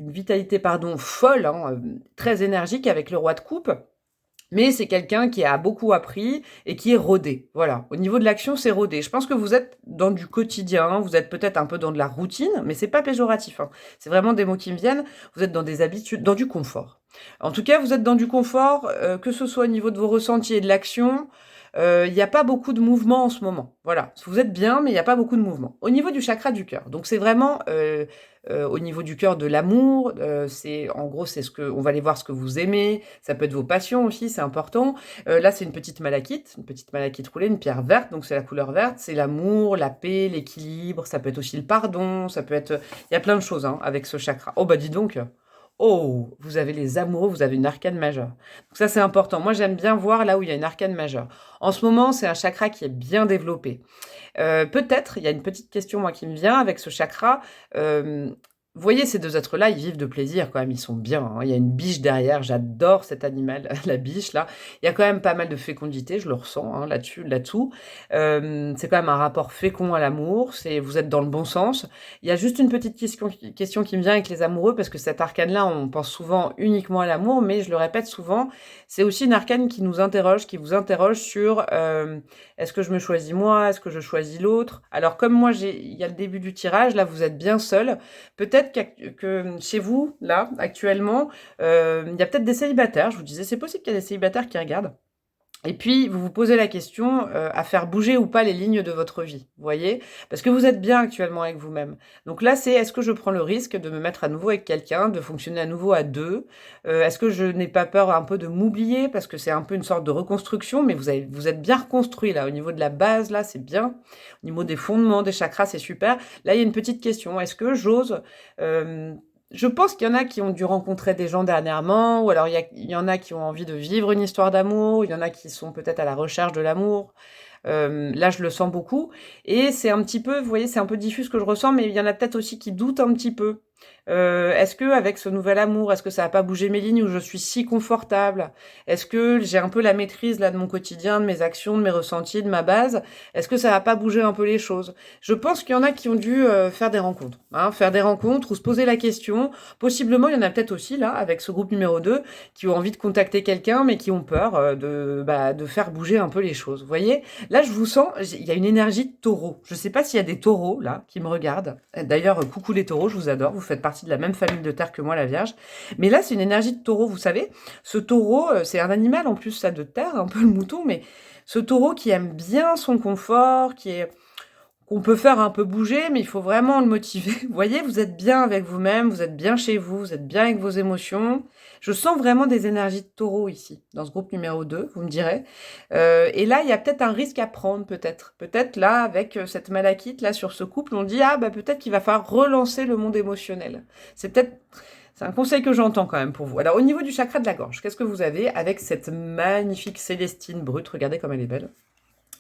vitalité, pardon, folle, hein, très énergique avec le roi de coupe. Mais c'est quelqu'un qui a beaucoup appris et qui est rodé. Voilà. Au niveau de l'action, c'est rodé. Je pense que vous êtes dans du quotidien, vous êtes peut-être un peu dans de la routine, mais c'est pas péjoratif, hein. C'est vraiment des mots qui me viennent. Vous êtes dans des habitudes, dans du confort. En tout cas, vous êtes dans du confort, que ce soit au niveau de vos ressentis et de l'action. Il n'y a pas beaucoup de mouvement en ce moment. Voilà. Vous êtes bien, mais il n'y a pas beaucoup de mouvement. Au niveau du chakra du cœur. Donc, c'est vraiment au niveau du cœur de l'amour. En gros, c'est on va aller voir ce que vous aimez. Ça peut être vos passions aussi, c'est important. Là, c'est une petite malachite roulée, une pierre verte. Donc, c'est la couleur verte. C'est l'amour, la paix, l'équilibre. Ça peut être aussi le pardon. Ça peut être, il y a plein de choses, hein, avec ce chakra. Oh, bah, dis donc. Oh, vous avez les amoureux, vous avez une arcane majeure. Donc ça, c'est important. Moi, j'aime bien voir là où il y a une arcane majeure. En ce moment, c'est un chakra qui est bien développé. Peut-être, il y a une petite question, moi, qui me vient avec ce chakra. Vous voyez, ces 2 êtres-là, ils vivent de plaisir quand même, ils sont bien, hein. Il y a une biche derrière, j'adore cet animal, la biche, là. Il y a quand même pas mal de fécondité, je le ressens, hein, là-dessous. C'est quand même un rapport fécond à l'amour, vous êtes dans le bon sens. Il y a juste une petite question qui me vient avec les amoureux, parce que cet arcane-là, on pense souvent uniquement à l'amour, mais je le répète souvent, c'est aussi une arcane qui nous interroge, qui vous interroge sur est-ce que je me choisis moi, est-ce que je choisis l'autre? Alors comme moi, il y a le début du tirage, là vous êtes bien seul, peut-être que chez vous, là, actuellement, il y a peut-être des célibataires, je vous disais, c'est possible qu'il y ait des célibataires qui regardent. Et puis, vous vous posez la question, à faire bouger ou pas les lignes de votre vie, vous voyez? Parce que vous êtes bien actuellement avec vous-même. Donc là, c'est est-ce que je prends le risque de me mettre à nouveau avec quelqu'un, de fonctionner à nouveau à 2? Est-ce que je n'ai pas peur un peu de m'oublier? Parce que c'est un peu une sorte de reconstruction, mais vous êtes bien reconstruit là, au niveau de la base là, c'est bien. Au niveau des fondements, des chakras, c'est super. Là, il y a une petite question, est-ce que j'ose, je pense qu'il y en a qui ont dû rencontrer des gens dernièrement, ou alors il y en a qui ont envie de vivre une histoire d'amour, il y en a qui sont peut-être à la recherche de l'amour. Là, je le sens beaucoup. Et c'est un petit peu, vous voyez, c'est un peu diffus ce que je ressens, mais il y en a peut-être aussi qui doutent un petit peu. Est-ce que avec ce nouvel amour, est-ce que ça va pas bouger mes lignes où je suis si confortable? Est-ce que j'ai un peu la maîtrise là de mon quotidien, de mes actions, de mes ressentis, de ma base? Est-ce que ça va pas bouger un peu les choses? Je pense qu'il y en a qui ont dû faire des rencontres, hein, faire des rencontres ou se poser la question. Possiblement, il y en a peut-être aussi là, avec ce groupe numéro 2, qui ont envie de contacter quelqu'un, mais qui ont peur de faire bouger un peu les choses. Vous voyez? Là, je vous sens, il y a une énergie de taureau. Je ne sais pas s'il y a des taureaux, là, qui me regardent. D'ailleurs, coucou les taureaux, je vous adore. Vous faites partie de la même famille de terre que moi, la Vierge. Mais là, c'est une énergie de taureau, vous savez. Ce taureau, c'est un animal, en plus, ça, de terre, un peu le mouton, mais ce taureau qui aime bien son confort, qu'on peut faire un peu bouger, mais il faut vraiment le motiver. Vous voyez, vous êtes bien avec vous-même, vous êtes bien chez vous, vous êtes bien avec vos émotions. Je sens vraiment des énergies de taureau ici, dans ce groupe numéro 2, vous me direz. Et là, il y a peut-être un risque à prendre, peut-être. Peut-être là, avec cette malachite, là, sur ce couple, on dit, ah, bah peut-être qu'il va falloir relancer le monde émotionnel. C'est un conseil que j'entends quand même pour vous. Alors, au niveau du chakra de la gorge, qu'est-ce que vous avez avec cette magnifique Célestine brute? Regardez comme elle est belle.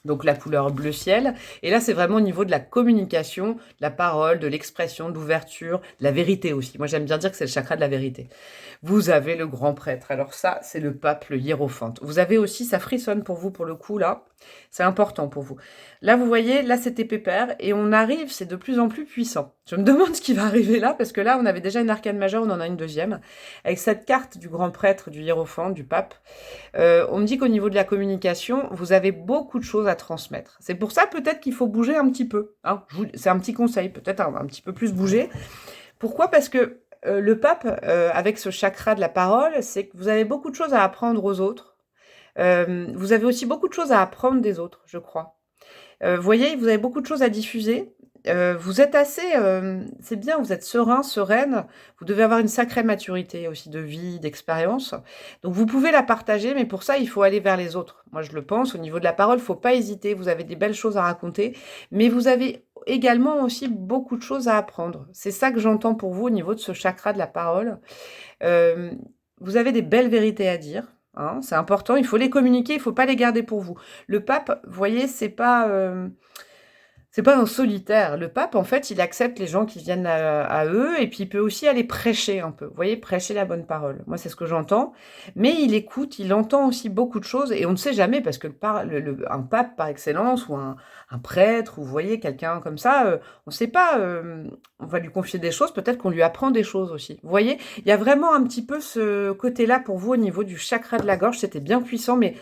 Donc la couleur bleu ciel. Et là, c'est vraiment au niveau de la communication, de la parole, de l'expression, de l'ouverture, de la vérité aussi. Moi, j'aime bien dire que c'est le chakra de la vérité. Vous avez le grand prêtre. Alors ça, c'est le pape, le hiérophante. Vous avez aussi, ça frissonne pour vous, pour le coup, là. C'est important pour vous. Là, vous voyez, là, c'était pépère. Et on arrive, c'est de plus en plus puissant. Je me demande ce qui va arriver là, parce que là, on avait déjà une arcane majeure, on en a une deuxième. Avec cette carte du grand prêtre, du hiérophante, du pape, on me dit qu'au niveau de la communication, vous avez beaucoup de choses à transmettre. C'est pour ça peut-être qu'il faut bouger un petit peu. Hein. C'est un petit conseil, peut-être un petit peu plus bouger. Pourquoi? Parce que le pape, avec ce chakra de la parole, c'est que vous avez beaucoup de choses à apprendre aux autres. Vous avez aussi beaucoup de choses à apprendre des autres, je crois. Vous voyez, vous avez beaucoup de choses à diffuser. Vous êtes assez, c'est bien, vous êtes serein, sereine. Vous devez avoir une sacrée maturité aussi de vie, d'expérience. Donc vous pouvez la partager, mais pour ça, il faut aller vers les autres. Moi, je le pense, au niveau de la parole, il ne faut pas hésiter. Vous avez des belles choses à raconter, mais vous avez également aussi beaucoup de choses à apprendre. C'est ça que j'entends pour vous au niveau de ce chakra de la parole. Vous avez des belles vérités à dire. Hein, c'est important, il faut les communiquer, il ne faut pas les garder pour vous. Le pape, vous voyez, c'est pas un solitaire. Le pape, en fait, il accepte les gens qui viennent à eux et puis il peut aussi aller prêcher un peu. Vous voyez, prêcher la bonne parole. Moi, c'est ce que j'entends. Mais il écoute, il entend aussi beaucoup de choses et on ne sait jamais parce que un pape par excellence ou un prêtre ou vous voyez, quelqu'un comme ça, on ne sait pas, on va lui confier des choses, peut-être qu'on lui apprend des choses aussi. Vous voyez, il y a vraiment un petit peu ce côté-là pour vous au niveau du chakra de la gorge. C'était bien puissant, mais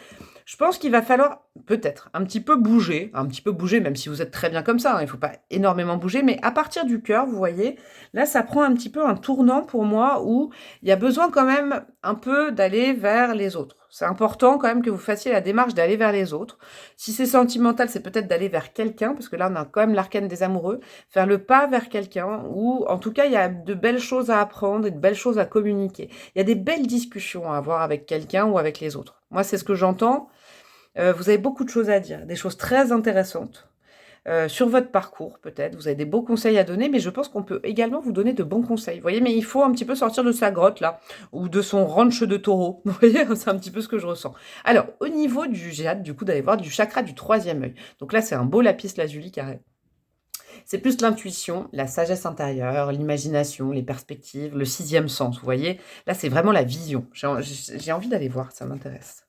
je pense qu'il va falloir peut-être un petit peu bouger, même si vous êtes très bien comme ça, hein, il ne faut pas énormément bouger, mais à partir du cœur, vous voyez, là, ça prend un petit peu un tournant pour moi où il y a besoin quand même un peu d'aller vers les autres. C'est important quand même que vous fassiez la démarche d'aller vers les autres. Si c'est sentimental, c'est peut-être d'aller vers quelqu'un, parce que là, on a quand même l'arcane des amoureux, faire le pas vers quelqu'un, ou en tout cas, il y a de belles choses à apprendre et de belles choses à communiquer. Il y a des belles discussions à avoir avec quelqu'un ou avec les autres. Moi, c'est ce que j'entends. Vous avez beaucoup de choses à dire, des choses très intéressantes. Sur votre parcours, peut-être. Vous avez des beaux conseils à donner, mais je pense qu'on peut également vous donner de bons conseils. Vous voyez, mais il faut un petit peu sortir de sa grotte, là, ou de son ranch de taureau. Vous voyez, c'est un petit peu ce que je ressens. Alors, au niveau j'ai hâte, du coup, d'aller voir du chakra du troisième œil. Donc là, c'est un beau lapis lazuli carré. C'est plus l'intuition, la sagesse intérieure, l'imagination, les perspectives, le sixième sens, vous voyez. Là, c'est vraiment la vision. J'ai envie d'aller voir, ça m'intéresse.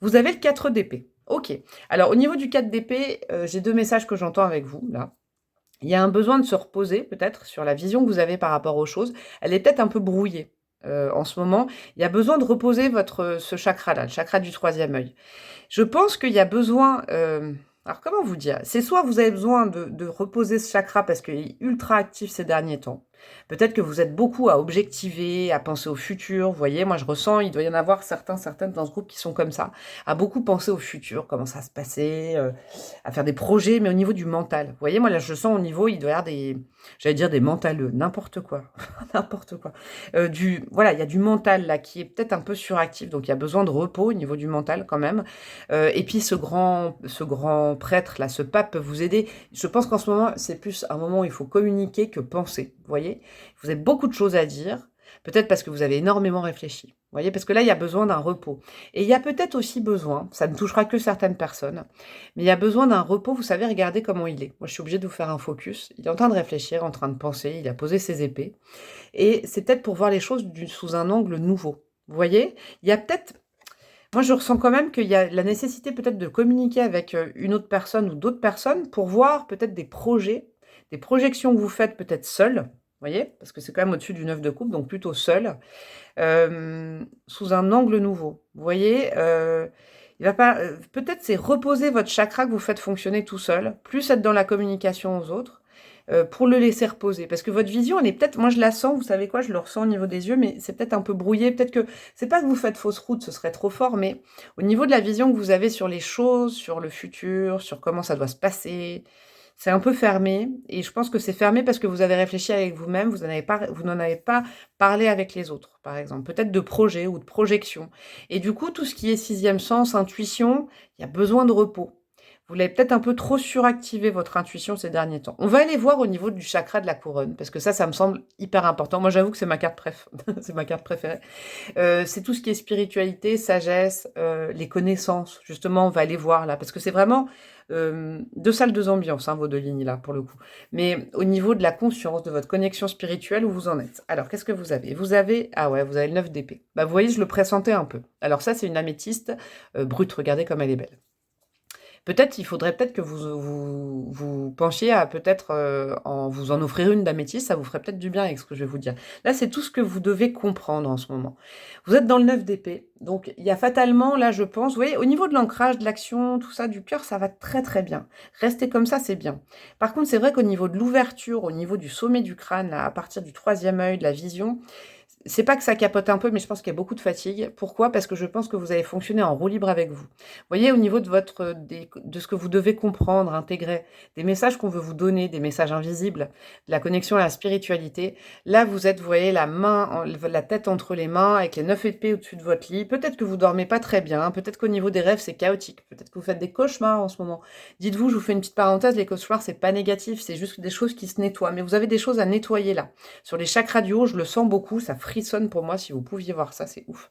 Vous avez le 4 d'épée. Ok. Alors, au niveau du 4 d'épée, j'ai deux messages que j'entends avec vous, là. Il y a un besoin de se reposer, peut-être, sur la vision que vous avez par rapport aux choses. Elle est peut-être un peu brouillée en ce moment. Il y a besoin de reposer ce chakra-là, le chakra du troisième œil. Je pense qu'il y a besoin... alors, comment vous dire? C'est soit vous avez besoin de reposer ce chakra parce qu'il est ultra actif ces derniers temps. Peut-être que vous êtes beaucoup à objectiver, à penser au futur. Vous voyez, moi je ressens, il doit y en avoir certaines dans ce groupe qui sont comme ça, à beaucoup penser au futur, comment ça va se passer, à faire des projets, mais au niveau du mental. Vous voyez, moi là je sens au niveau, il doit y avoir des, j'allais dire des mentaleux, n'importe quoi, n'importe quoi. Voilà, il y a du mental là qui est peut-être un peu suractif, donc il y a besoin de repos au niveau du mental quand même. Et puis ce grand prêtre là, ce pape peut vous aider. Je pense qu'en ce moment, c'est plus un moment où il faut communiquer que penser. Vous voyez, vous avez beaucoup de choses à dire, peut-être parce que vous avez énormément réfléchi. Vous voyez, parce que là, il y a besoin d'un repos. Et il y a peut-être aussi besoin, ça ne touchera que certaines personnes, mais il y a besoin d'un repos, vous savez, regardez comment il est. Moi, je suis obligée de vous faire un focus. Il est en train de réfléchir, en train de penser, il a posé ses épées. Et c'est peut-être pour voir les choses sous un angle nouveau. Vous voyez, il y a peut-être... Moi, je ressens quand même qu'il y a la nécessité peut-être de communiquer avec une autre personne ou d'autres personnes pour voir peut-être des projets, des projections que vous faites peut-être seul, vous voyez, parce que c'est quand même au-dessus du 9 de coupe, donc plutôt seul, sous un angle nouveau. Vous voyez, il va pas, peut-être c'est reposer votre chakra que vous faites fonctionner tout seul, plus être dans la communication aux autres, pour le laisser reposer. Parce que votre vision, elle est peut-être, moi je la sens, vous savez quoi, je le ressens au niveau des yeux, mais c'est peut-être un peu brouillé. Peut-être que c'est pas que vous faites fausse route, ce serait trop fort, mais au niveau de la vision que vous avez sur les choses, sur le futur, sur comment ça doit se passer, c'est un peu fermé. Et je pense que c'est fermé parce que vous avez réfléchi avec vous-même, vous n'en avez pas parlé avec les autres, par exemple. Peut-être de projet ou de projection. Et du coup, tout ce qui est sixième sens, intuition, il y a besoin de repos. Vous l'avez peut-être un peu trop suractivé votre intuition ces derniers temps. On va aller voir au niveau du chakra de la couronne, parce que ça me semble hyper important. Moi, j'avoue que c'est ma carte c'est ma carte préférée. C'est tout ce qui est spiritualité, sagesse, les connaissances. Justement, on va aller voir là, parce que c'est vraiment deux salles, deux ambiances, hein, vos deux lignes là, pour le coup. Mais au niveau de la conscience, de votre connexion spirituelle, où vous en êtes. Alors, qu'est-ce que vous avez? Ah ouais, vous avez le 9 d'épée. Bah, vous voyez, je le pressentais un peu. Alors ça, c'est une améthyste brute. Regardez comme elle est belle. Peut-être, il faudrait peut-être que vous penchiez à peut-être vous en offrir une d'améthyste, ça vous ferait peut-être du bien avec ce que je vais vous dire. Là, c'est tout ce que vous devez comprendre en ce moment. Vous êtes dans le 9 d'épée, donc il y a fatalement, là, je pense, vous voyez, au niveau de l'ancrage, de l'action, tout ça, du cœur, ça va très très bien. Restez comme ça, c'est bien. Par contre, c'est vrai qu'au niveau de l'ouverture, au niveau du sommet du crâne, là, à partir du troisième œil, de la vision, c'est pas que ça capote un peu, mais je pense qu'il y a beaucoup de fatigue. Pourquoi? Parce que je pense que vous allez fonctionner en roue libre avec vous. Vous voyez, au niveau de de ce que vous devez comprendre, intégrer, des messages qu'on veut vous donner, des messages invisibles, de la connexion à la spiritualité. Là, vous êtes, vous voyez, la tête entre les mains, avec les 9 épées au-dessus de votre lit. Peut-être que vous dormez pas très bien. Peut-être qu'au niveau des rêves, c'est chaotique. Peut-être que vous faites des cauchemars en ce moment. Dites-vous, je vous fais une petite parenthèse, les cauchemars, c'est pas négatif, c'est juste des choses qui se nettoient. Mais vous avez des choses à nettoyer là. Sur les chakras du haut, je le sens beaucoup, ça frissonne pour moi, si vous pouviez voir ça, c'est ouf.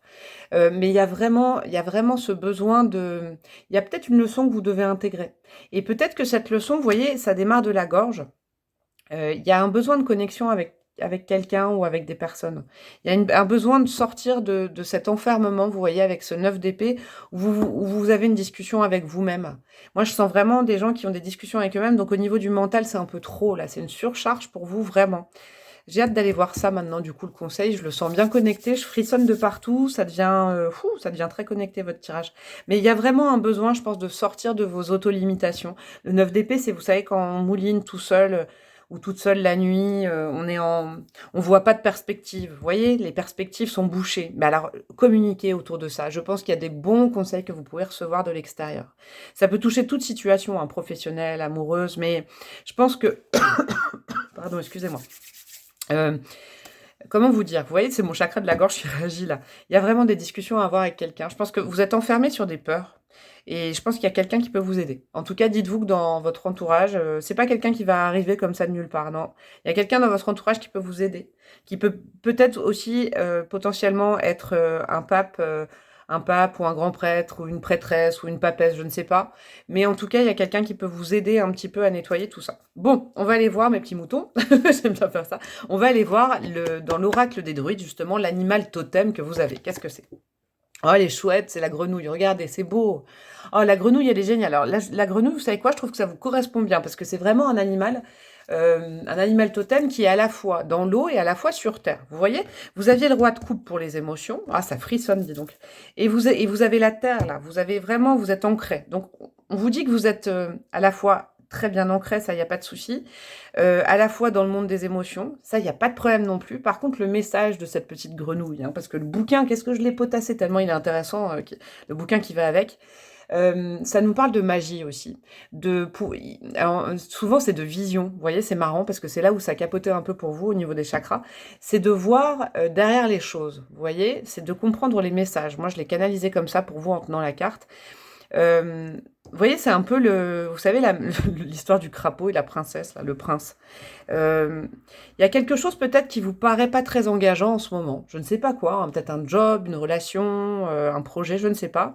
Mais il y a vraiment ce besoin de... Il y a peut-être une leçon que vous devez intégrer. Et peut-être que cette leçon, vous voyez, ça démarre de la gorge. Il y a un besoin de connexion avec quelqu'un ou avec des personnes. Il y a un besoin de sortir de cet enfermement, vous voyez, avec ce 9 d'épée, où vous avez une discussion avec vous-même. Moi, je sens vraiment des gens qui ont des discussions avec eux-mêmes, donc au niveau du mental, c'est un peu trop, là. C'est une surcharge pour vous, vraiment. J'ai hâte d'aller voir ça maintenant, du coup, le conseil. Je le sens bien connecté, je frissonne de partout, ça devient très connecté, votre tirage. Mais il y a vraiment un besoin, je pense, de sortir de vos autolimitations. Le 9 d'épée, c'est, vous savez, quand on mouline tout seul ou toute seule la nuit, on voit pas de perspective. Vous voyez, les perspectives sont bouchées. Mais alors, communiquez autour de ça. Je pense qu'il y a des bons conseils que vous pouvez recevoir de l'extérieur. Ça peut toucher toute situation, hein, professionnelle, amoureuse, mais je pense que... Pardon, excusez-moi. Comment vous dire? Vous voyez, c'est mon chakra de la gorge qui réagit là. Il y a vraiment des discussions à avoir avec quelqu'un. Je pense que vous êtes enfermé sur des peurs. Et je pense qu'il y a quelqu'un qui peut vous aider. En tout cas, dites-vous que dans votre entourage, c'est pas quelqu'un qui va arriver comme ça de nulle part, non. Il y a quelqu'un dans votre entourage qui peut vous aider. Qui peut peut-être aussi potentiellement être un pape ou un grand prêtre ou une prêtresse ou une papesse, je ne sais pas. Mais en tout cas, il y a quelqu'un qui peut vous aider un petit peu à nettoyer tout ça. Bon, on va aller voir mes petits moutons. J'aime bien faire ça. On va aller voir dans l'oracle des druides, justement, l'animal totem que vous avez. Qu'est-ce que c'est? Oh, elle est chouette, c'est la grenouille. Regardez, c'est beau. Oh, la grenouille, elle est géniale. Alors, la grenouille, vous savez quoi? Je trouve que ça vous correspond bien parce que c'est vraiment un animal totem qui est à la fois dans l'eau et à la fois sur terre. Vous voyez? Vous aviez le roi de coupe pour les émotions. Ah, ça frissonne, dis donc. Et vous avez la terre, là. Vous êtes ancré. Donc, on vous dit que vous êtes à la fois très bien ancré, ça, il n'y a pas de souci. À la fois dans le monde des émotions, ça, il n'y a pas de problème non plus. Par contre, le message de cette petite grenouille, hein, parce que le bouquin, qu'est-ce que je l'ai potassé tellement il est intéressant, le bouquin qui va avec, ça nous parle de magie aussi. Alors, souvent, c'est de vision. Vous voyez, c'est marrant parce que c'est là où ça capotait un peu pour vous au niveau des chakras. C'est de voir derrière les choses. Vous voyez, c'est de comprendre les messages. Moi, je l'ai canalisé comme ça pour vous en tenant la carte. Vous voyez, c'est un peu vous savez, l'histoire du crapaud et la princesse, là, le prince. Il y a quelque chose peut-être qui vous paraît pas très engageant en ce moment. Je ne sais pas quoi, hein, peut-être un job, une relation, un projet, je ne sais pas.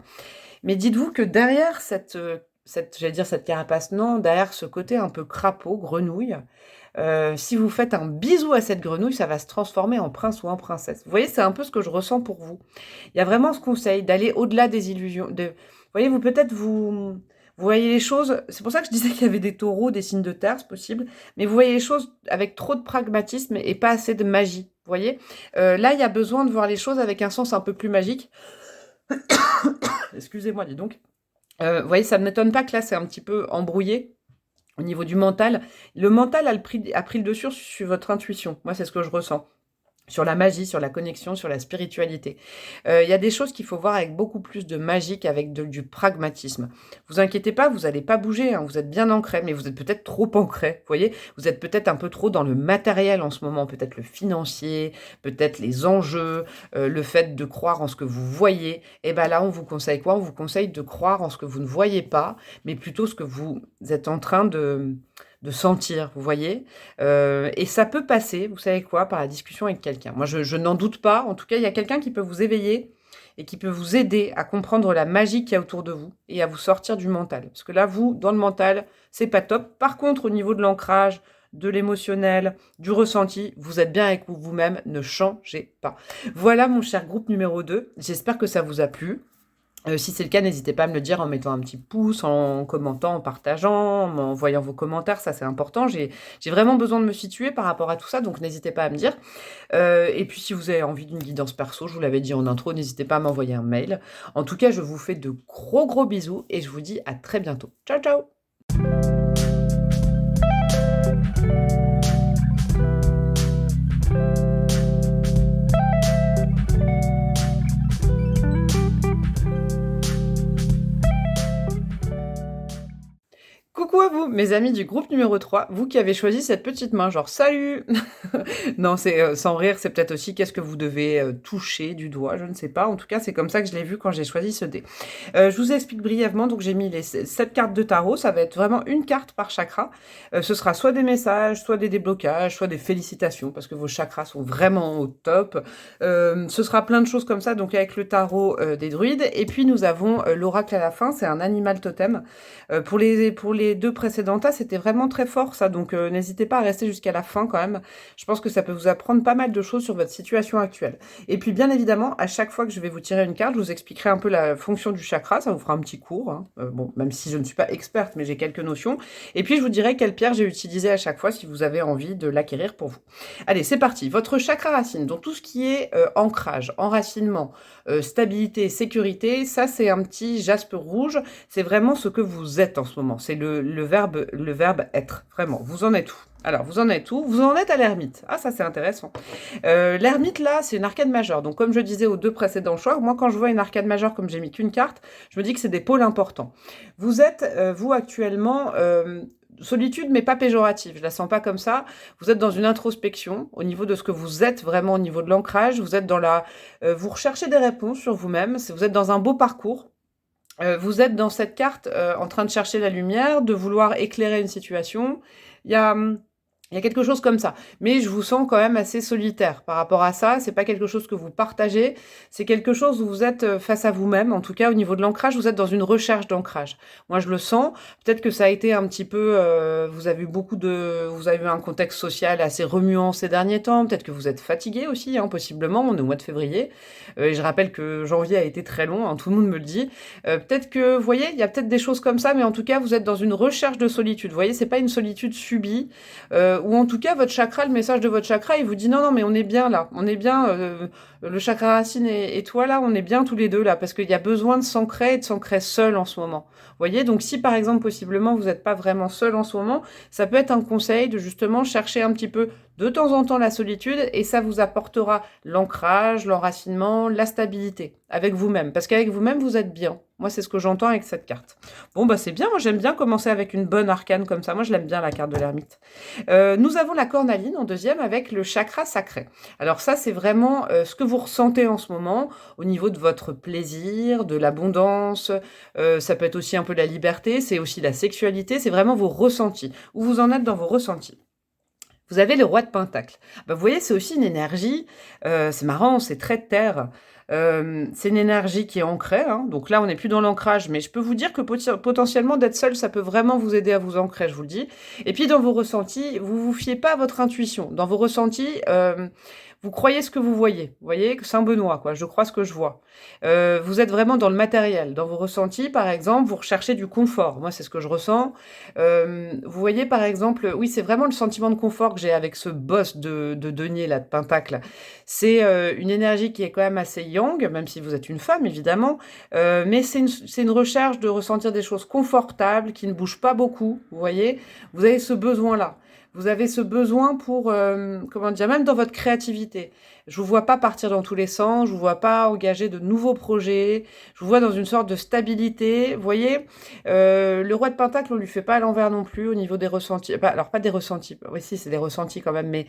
Mais dites-vous que derrière j'allais dire cette carapace, non, derrière ce côté un peu crapaud, grenouille, si vous faites un bisou à cette grenouille, ça va se transformer en prince ou en princesse. Vous voyez, c'est un peu ce que je ressens pour vous. Il y a vraiment ce conseil d'aller au-delà des illusions. Vous voyez, vous voyez les choses, c'est pour ça que je disais qu'il y avait des taureaux, des signes de terre, c'est possible, mais vous voyez les choses avec trop de pragmatisme et pas assez de magie. Vous voyez, là, il y a besoin de voir les choses avec un sens un peu plus magique. Excusez-moi, dis donc. Vous voyez, ça ne m'étonne pas que là, c'est un petit peu embrouillé au niveau du mental. Le mental a pris le dessus sur votre intuition. Moi, c'est ce que je ressens. Sur la magie, sur la connexion, sur la spiritualité. Il y a des choses qu'il faut voir avec beaucoup plus de magie qu'avec du pragmatisme. Vous inquiétez pas, vous n'allez pas bouger, hein, vous êtes bien ancré, mais vous êtes peut-être trop ancré, vous voyez. Vous êtes peut-être un peu trop dans le matériel en ce moment, peut-être le financier, peut-être les enjeux, le fait de croire en ce que vous voyez. Et bien là, on vous conseille quoi? On vous conseille de croire en ce que vous ne voyez pas, mais plutôt ce que vous êtes en train de sentir, vous voyez. Et ça peut passer, vous savez quoi, par la discussion avec quelqu'un. Moi, je n'en doute pas. En tout cas, il y a quelqu'un qui peut vous éveiller et qui peut vous aider à comprendre la magie qu'il y a autour de vous et à vous sortir du mental. Parce que là, vous, dans le mental, c'est pas top. Par contre, au niveau de l'ancrage, de l'émotionnel, du ressenti, vous êtes bien avec vous-même, ne changez pas. Voilà mon cher groupe numéro 2. J'espère que ça vous a plu. Si c'est le cas, n'hésitez pas à me le dire en mettant un petit pouce, en commentant, en partageant, en envoyant vos commentaires, ça c'est important. J'ai vraiment besoin de me situer par rapport à tout ça, donc n'hésitez pas à me dire. Et puis si vous avez envie d'une guidance perso, je vous l'avais dit en intro, n'hésitez pas à m'envoyer un mail. En tout cas, je vous fais de gros bisous et je vous dis à très bientôt. Ciao, ciao! Coucou à vous, mes amis du groupe numéro 3, vous qui avez choisi cette petite main, genre salut. Non, c'est sans rire, c'est peut-être aussi qu'est-ce que vous devez toucher du doigt, je ne sais pas. En tout cas, c'est comme ça que je l'ai vu quand j'ai choisi ce dé. Je vous explique brièvement, donc j'ai mis les 7 cartes de tarot, ça va être vraiment une carte par chakra. Ce sera soit des messages, soit des déblocages, soit des félicitations, parce que vos chakras sont vraiment au top. Ce sera plein de choses comme ça, donc avec le tarot des druides. Et puis nous avons l'oracle à la fin, c'est un animal totem. Pour les deux précédents tas, c'était vraiment très fort ça, donc n'hésitez pas à rester jusqu'à la fin quand même. Je pense que ça peut vous apprendre pas mal de choses sur votre situation actuelle. Et puis bien évidemment, à chaque fois que je vais vous tirer une carte, je vous expliquerai un peu la fonction du chakra, ça vous fera un petit cours, hein. Bon, même si je ne suis pas experte, mais j'ai quelques notions. Et puis je vous dirai quelle pierre j'ai utilisée à chaque fois si vous avez envie de l'acquérir pour vous. Allez, c'est parti. Votre chakra racine, donc tout ce qui est ancrage, enracinement, stabilité, sécurité, ça c'est un petit jaspe rouge, c'est vraiment ce que vous êtes en ce moment, c'est le verbe être, vraiment, vous en êtes où? Alors, vous en êtes où? Vous en êtes à l'ermite. Ah, ça c'est intéressant. L'ermite là, c'est une arcade majeure, donc comme je disais aux deux précédents choix, moi quand je vois une arcade majeure comme j'ai mis qu'une carte, je me dis que c'est des pôles importants. Vous êtes, vous actuellement... solitude, mais pas péjorative, je la sens pas comme ça. Vous êtes dans une introspection au niveau de ce que vous êtes vraiment au niveau de l'ancrage. Vous êtes dans vous recherchez des réponses sur vous-même. Vous êtes dans un beau parcours. Vous êtes dans cette carte en train de chercher la lumière, de vouloir éclairer une situation. Il y a quelque chose comme ça. Mais je vous sens quand même assez solitaire par rapport à ça. C'est pas quelque chose que vous partagez. C'est quelque chose où vous êtes face à vous-même. En tout cas, au niveau de l'ancrage, vous êtes dans une recherche d'ancrage. Moi, je le sens. Peut-être que ça a été un petit peu... vous avez eu un contexte social assez remuant ces derniers temps. Peut-être que vous êtes fatigué aussi, hein, possiblement. On est au mois de février. Et je rappelle que janvier a été très long. Hein, tout le monde me le dit. Peut-être que, vous voyez, il y a peut-être des choses comme ça. Mais en tout cas, vous êtes dans une recherche de solitude. Vous voyez, c'est pas une solitude subie. ou en tout cas, votre chakra, le message de votre chakra, il vous dit: «Non, non, mais on est bien là, on est bien, le chakra racine et toi là, on est bien tous les 2 là», parce qu'il y a besoin de s'ancrer et de s'ancrer seul en ce moment. Vous voyez? Donc si par exemple, possiblement, vous êtes pas vraiment seul en ce moment, ça peut être un conseil de justement chercher un petit peu de temps en temps la solitude et ça vous apportera l'ancrage, l'enracinement, la stabilité avec vous-même. Parce qu'avec vous-même, vous êtes bien. Moi, c'est ce que j'entends avec cette carte. Bon, bah c'est bien, moi j'aime bien commencer avec une bonne arcane comme ça. Moi, je l'aime bien la carte de l'ermite. Nous avons la cornaline en deuxième avec le chakra sacré. Alors ça, c'est vraiment ce que vous ressentez en ce moment au niveau de votre plaisir, de l'abondance. Ça peut être aussi un peu la liberté, c'est aussi la sexualité, c'est vraiment vos ressentis. Où vous en êtes dans vos ressentis. Vous avez le roi de Pentacle. Bah, vous voyez, c'est aussi une énergie, c'est marrant, c'est très terre. C'est une énergie qui est ancrée, hein, donc là, on n'est plus dans l'ancrage, mais je peux vous dire que potentiellement, d'être seul, ça peut vraiment vous aider à vous ancrer, je vous le dis. Et puis, dans vos ressentis, vous vous fiez pas à votre intuition. Dans vos ressentis, vous croyez ce que vous voyez. Vous voyez, Saint-Benoît, quoi, je crois ce que je vois. Vous êtes vraiment dans le matériel. Dans vos ressentis, par exemple, vous recherchez du confort. Moi, c'est ce que je ressens. Vous voyez, par exemple, oui, c'est vraiment le sentiment de confort que j'ai avec ce boss de denier, là, de Pentacle. C'est une énergie qui est quand même assez yang, même si vous êtes une femme, évidemment. Mais c'est une recherche de ressentir des choses confortables, qui ne bougent pas beaucoup, vous voyez. Vous avez ce besoin-là. Vous avez ce besoin pour, comment dire, même dans votre créativité. Je vous vois pas partir dans tous les sens, je vous vois pas engager de nouveaux projets, je vous vois dans une sorte de stabilité. Vous voyez, le roi de Pentacle, on lui fait pas à l'envers non plus au niveau des ressentis. Alors pas des ressentis, oui si, c'est des ressentis quand même, mais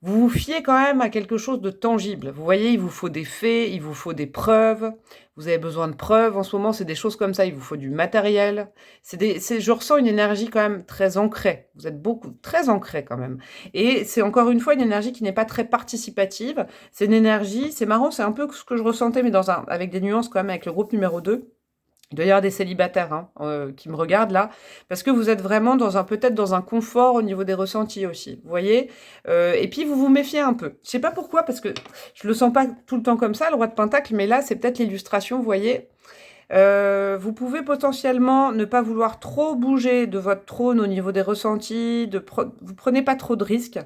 vous vous fiez quand même à quelque chose de tangible. Vous voyez, il vous faut des faits, il vous faut des preuves. Vous avez besoin de preuves. En ce moment, c'est des choses comme ça. Il vous faut du matériel. Je ressens une énergie quand même très ancrée. Vous êtes très ancré quand même. Et c'est encore une fois une énergie qui n'est pas très participative. C'est une énergie, c'est marrant, c'est un peu ce que je ressentais, mais avec des nuances quand même avec le groupe numéro 2. Il doit y avoir des célibataires hein, qui me regardent là, parce que vous êtes vraiment peut-être dans un confort au niveau des ressentis aussi, vous voyez. Et puis vous vous méfiez un peu. Je sais pas pourquoi, parce que je le sens pas tout le temps comme ça, le roi de Pentacle, mais là c'est peut-être l'illustration, vous voyez. Vous pouvez potentiellement ne pas vouloir trop bouger de votre trône au niveau des ressentis, vous prenez pas trop de risques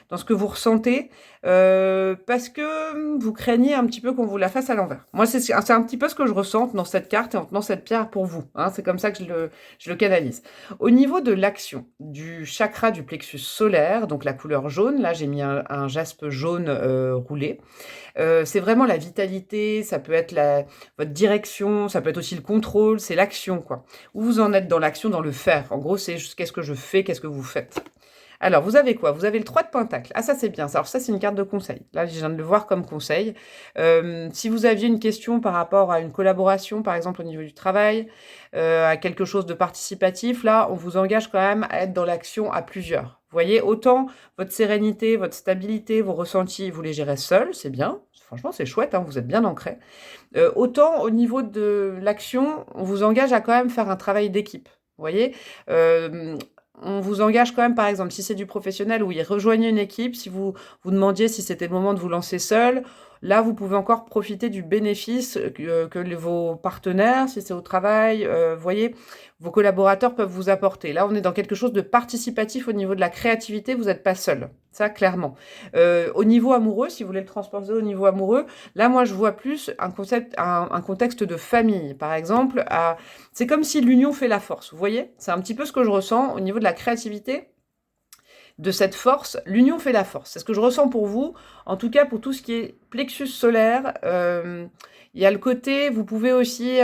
dans ce que vous ressentez, parce que vous craignez un petit peu qu'on vous la fasse à l'envers. Moi, c'est un petit peu ce que je ressens dans cette carte et en tenant cette pierre pour vous. Hein, c'est comme ça que je le canalise. Au niveau de l'action du chakra du plexus solaire, donc la couleur jaune, là j'ai mis un jaspe jaune roulé. C'est vraiment la vitalité, ça peut être votre direction, ça peut être aussi le contrôle, c'est l'action, quoi. Où vous en êtes dans l'action, dans le faire. En gros, c'est qu'est-ce que je fais, qu'est-ce que vous faites. Alors, vous avez quoi? Vous avez le 3 de Pentacle. Ah, ça, c'est bien. Alors, ça, c'est une carte de conseil. Là, je viens de le voir comme conseil. Si vous aviez une question par rapport à une collaboration, par exemple, au niveau du travail, à quelque chose de participatif, là, on vous engage quand même à être dans l'action à plusieurs. Vous voyez, autant votre sérénité, votre stabilité, vos ressentis, vous les gérez seuls, c'est bien. Franchement, c'est chouette, hein, vous êtes bien ancré. Autant au niveau de l'action, on vous engage à quand même faire un travail d'équipe. Vous voyez, on vous engage quand même, par exemple, si c'est du professionnel, oui, rejoignez une équipe. Si vous vous demandiez si c'était le moment de vous lancer seul, là, vous pouvez encore profiter du bénéfice que vos partenaires, si c'est au travail, vous voyez, vos collaborateurs peuvent vous apporter. Là, on est dans quelque chose de participatif au niveau de la créativité, vous n'êtes pas seul. Ça, clairement. Au niveau amoureux, si vous voulez le transposer au niveau amoureux, là, moi, je vois plus un contexte de famille. Par exemple, c'est comme si l'union fait la force. Vous voyez? C'est un petit peu ce que je ressens au niveau de la créativité. De cette force, l'union fait la force. C'est ce que je ressens pour vous. En tout cas, pour tout ce qui est plexus solaire, il y a le côté, vous pouvez aussi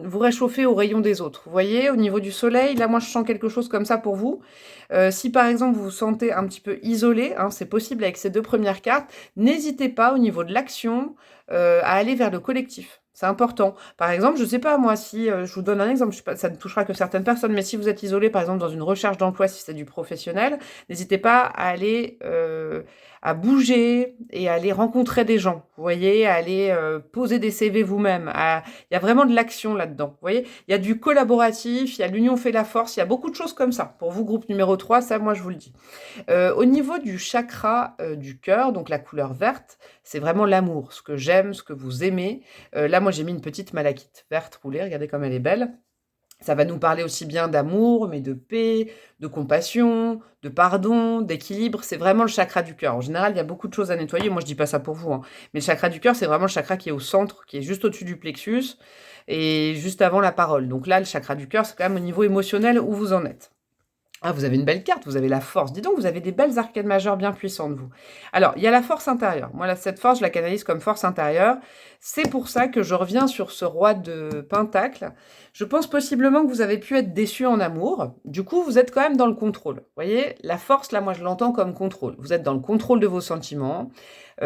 vous réchauffer au rayon des autres. Vous voyez, au niveau du soleil, là, moi, je sens quelque chose comme ça pour vous. Si, par exemple, vous vous sentez un petit peu isolé, hein, c'est possible avec ces 2 premières cartes, n'hésitez pas, au niveau de l'action, à aller vers le collectif. C'est important. Par exemple, je ne sais pas, moi, si je vous donne un exemple, je sais pas, ça ne touchera que certaines personnes, mais si vous êtes isolé, par exemple, dans une recherche d'emploi, si c'est du professionnel, n'hésitez pas à aller à bouger et à aller rencontrer des gens. Vous voyez, à aller poser des CV vous-même. Il y a vraiment de l'action là-dedans. Vous voyez, il y a du collaboratif, il y a l'union fait la force, il y a beaucoup de choses comme ça. Pour vous, groupe numéro 3, ça, moi, je vous le dis. Au niveau du chakra du cœur, donc la couleur verte, c'est vraiment l'amour, ce que j'aime, ce que vous aimez. Là, moi, j'ai mis une petite malachite verte roulée, regardez comme elle est belle. Ça va nous parler aussi bien d'amour, mais de paix, de compassion, de pardon, d'équilibre. C'est vraiment le chakra du cœur. En général, il y a beaucoup de choses à nettoyer. Moi, je dis pas ça pour vous, hein. Mais le chakra du cœur, c'est vraiment le chakra qui est au centre, qui est juste au-dessus du plexus et juste avant la parole. Donc là, le chakra du cœur, c'est quand même au niveau émotionnel où vous en êtes. Ah, vous avez une belle carte, vous avez la force. Dis donc, vous avez des belles arcades majeures bien puissantes, vous. Alors, il y a la force intérieure. Moi, là, cette force, je la canalise comme force intérieure. C'est pour ça que je reviens sur ce roi de Pentacle. Je pense possiblement que vous avez pu être déçu en amour. Du coup, vous êtes quand même dans le contrôle. Vous voyez, la force, là, moi, je l'entends comme contrôle. Vous êtes dans le contrôle de vos sentiments.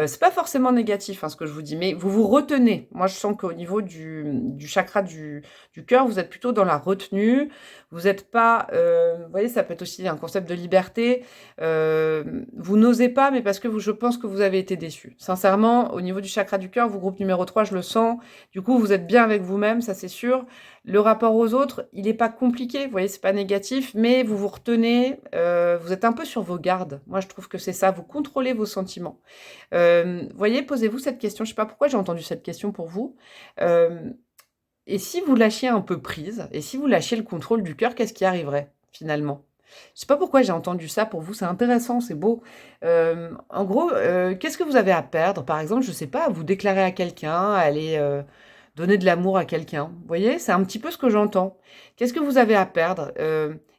C'est pas forcément négatif, hein, ce que je vous dis, mais vous vous retenez. Moi, je sens qu'au niveau du chakra du cœur, vous êtes plutôt dans la retenue. Vous n'êtes pas, vous voyez, ça peut être aussi un concept de liberté. Vous n'osez pas, mais parce que je pense que vous avez été déçu. Sincèrement, au niveau du chakra du cœur, vous, groupe numéro 3, je le sens. Du coup, vous êtes bien avec vous-même, ça c'est sûr. Le rapport aux autres, il n'est pas compliqué, vous voyez, c'est pas négatif, mais vous vous retenez, vous êtes un peu sur vos gardes. Moi, je trouve que c'est ça, vous contrôlez vos sentiments. Voyez, posez-vous cette question. Je ne sais pas pourquoi j'ai entendu cette question pour vous. Et si vous lâchiez un peu prise, et si vous lâchiez le contrôle du cœur, qu'est-ce qui arriverait finalement? Je ne sais pas pourquoi j'ai entendu ça pour vous, c'est intéressant, c'est beau. En gros, qu'est-ce que vous avez à perdre? Par exemple, je ne sais pas, à vous déclarer à quelqu'un, à aller donner de l'amour à quelqu'un. Vous voyez, c'est un petit peu ce que j'entends. Qu'est-ce que vous avez à perdre?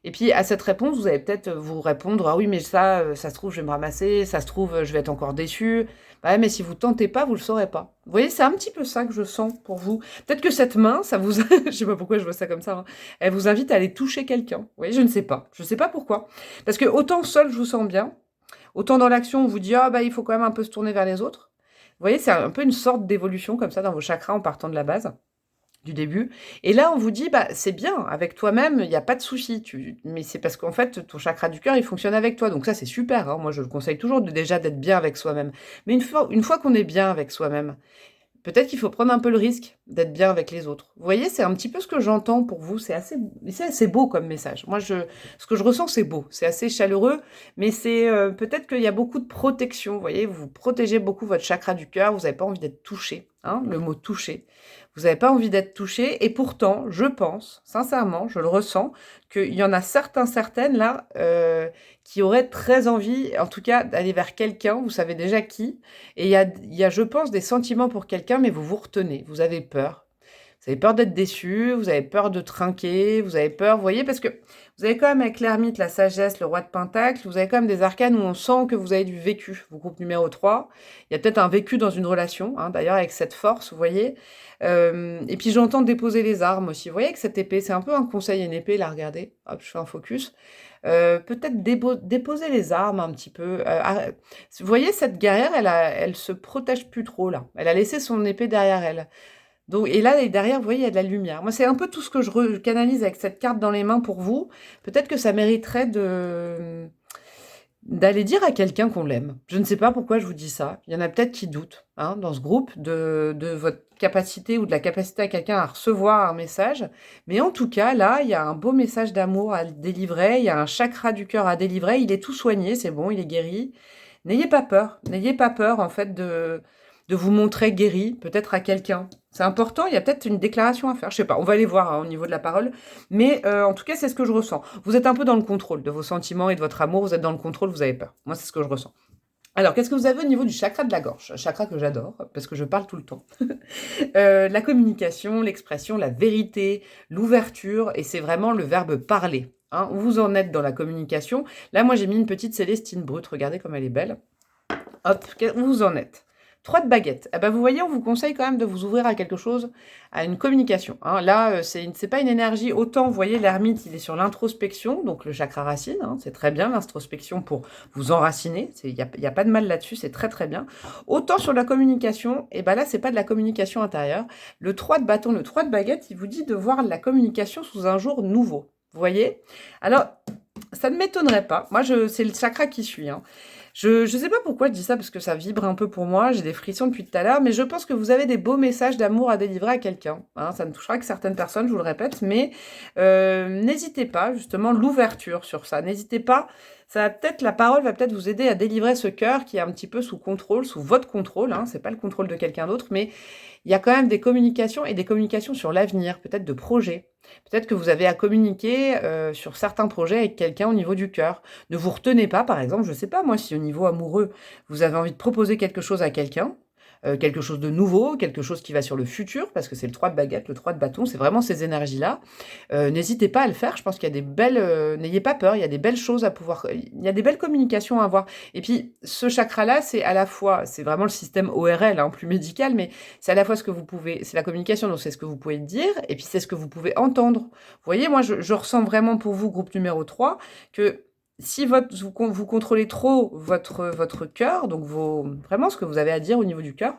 Et puis à cette réponse, vous allez peut-être vous répondre: «Ah oui, mais ça se trouve, je vais me ramasser, ça se trouve, je vais être encore déçu». Bah ouais, mais si vous tentez pas, vous le saurez pas. Vous voyez, c'est un petit peu ça que je sens pour vous. Peut-être que cette main, ça vous je sais pas pourquoi je vois ça comme ça, hein, elle vous invite à aller toucher quelqu'un. Vous voyez, je ne sais pas. Je ne sais pas pourquoi. Parce que autant seul, je vous sens bien, autant dans l'action, on vous dit: «Ah bah, il faut quand même un peu se tourner vers les autres». Vous voyez, c'est un peu une sorte d'évolution comme ça dans vos chakras en partant de la base du début. Et là, on vous dit, bah, c'est bien, avec toi-même, il y a pas de souci. Mais c'est parce qu'en fait, ton chakra du cœur, il fonctionne avec toi. Donc ça, c'est super, hein. Moi, je le conseille toujours déjà d'être bien avec soi-même. Mais une fois qu'on est bien avec soi-même, peut-être qu'il faut prendre un peu le risque d'être bien avec les autres. Vous voyez, c'est un petit peu ce que j'entends pour vous. C'est assez beau comme message. Moi, ce que je ressens, c'est beau. C'est assez chaleureux, mais c'est peut-être qu'il y a beaucoup de protection. Vous voyez, vous protégez beaucoup votre chakra du cœur. Vous n'avez pas envie d'être touché, hein, le mot touché. Vous n'avez pas envie d'être touché. Et pourtant, je pense, sincèrement, je le ressens, qu'il y en a certains, certaines là, qui auraient très envie, en tout cas, d'aller vers quelqu'un. Vous savez déjà qui. Et il y a, je pense, des sentiments pour quelqu'un, mais vous vous retenez, vous avez peur. Vous avez peur d'être déçu, vous avez peur de trinquer, vous avez peur, vous voyez, parce que vous avez quand même avec l'ermite, la sagesse, le roi de Pentacle, vous avez quand même des arcanes où on sent que vous avez du vécu, vous groupe numéro 3. Il y a peut-être un vécu dans une relation, hein, d'ailleurs, avec cette force, vous voyez. Et puis j'entends déposer les armes aussi. Vous voyez, avec cette épée, c'est un peu un conseil, une épée, là, regardez. Hop, je fais un focus. Peut-être déposer les armes un petit peu. Vous voyez, cette guerrière, elle se protège plus trop, là. Elle a laissé son épée derrière elle. Donc, et là, et derrière, vous voyez, il y a de la lumière. Moi, c'est un peu tout ce que je canalise avec cette carte dans les mains pour vous. Peut-être que ça mériterait d'aller dire à quelqu'un qu'on l'aime. Je ne sais pas pourquoi je vous dis ça. Il y en a peut-être qui doutent, hein, dans ce groupe de votre capacité ou de la capacité à quelqu'un à recevoir un message. Mais en tout cas, là, il y a un beau message d'amour à délivrer. Il y a un chakra du cœur à délivrer. Il est tout soigné, c'est bon, il est guéri. N'ayez pas peur. N'ayez pas peur, en fait, de vous montrer guéri, peut-être à quelqu'un. C'est important, il y a peut-être une déclaration à faire. Je sais pas, on va aller voir, hein, au niveau de la parole. Mais en tout cas, c'est ce que je ressens. Vous êtes un peu dans le contrôle de vos sentiments et de votre amour. Vous êtes dans le contrôle, vous avez peur. Moi, c'est ce que je ressens. Alors, qu'est-ce que vous avez au niveau du chakra de la gorge? Chakra que j'adore, parce que je parle tout le temps. La communication, l'expression, la vérité, l'ouverture, et c'est vraiment le verbe parler. Hein. Où vous en êtes dans la communication? Là, moi, j'ai mis une petite Célestine brute. Regardez comme elle est belle. Hop, où vous en êtes? 3 de baguettes. Eh ben, vous voyez, on vous conseille quand même de vous ouvrir à quelque chose, à une communication. Hein. Là, c'est pas une énergie. Autant, vous voyez, l'ermite, il est sur l'introspection, donc le chakra racine. Hein, c'est très bien, l'introspection pour vous enraciner. Il y a pas de mal là-dessus, c'est très très bien. Autant sur la communication, et ben là, c'est pas de la communication intérieure. Le 3 de bâton, le 3 de baguette, il vous dit de voir la communication sous un jour nouveau. Vous voyez? Alors, ça ne m'étonnerait pas. Moi, c'est le chakra qui suit. Hein. Je sais pas pourquoi je dis ça, parce que ça vibre un peu pour moi, j'ai des frissons depuis tout à l'heure, mais je pense que vous avez des beaux messages d'amour à délivrer à quelqu'un. Hein, ça ne touchera que certaines personnes, je vous le répète, mais n'hésitez pas, justement, l'ouverture sur ça. N'hésitez pas, la parole va peut-être vous aider à délivrer ce cœur qui est un petit peu sous contrôle, sous votre contrôle, hein, c'est pas le contrôle de quelqu'un d'autre, mais il y a quand même des communications et des communications sur l'avenir, peut-être de projets. Peut-être que vous avez à communiquer, sur certains projets avec quelqu'un au niveau du cœur. Ne vous retenez pas, par exemple, je ne sais pas moi, si au niveau amoureux, vous avez envie de proposer quelque chose à quelqu'un, quelque chose de nouveau, quelque chose qui va sur le futur, parce que c'est le 3 de baguette, le 3 de bâton, c'est vraiment ces énergies-là. N'hésitez pas à le faire, je pense qu'il y a des belles, n'ayez pas peur, il y a des belles choses à pouvoir il y a des belles communications à avoir. Et puis ce chakra-là, c'est à la fois c'est vraiment le système ORL, hein, plus médical, mais c'est à la fois ce que vous pouvez c'est la communication, donc c'est ce que vous pouvez dire et puis c'est ce que vous pouvez entendre. Vous voyez, moi je ressens vraiment pour vous, groupe numéro 3, que si vous contrôlez trop votre cœur, donc vraiment ce que vous avez à dire au niveau du cœur,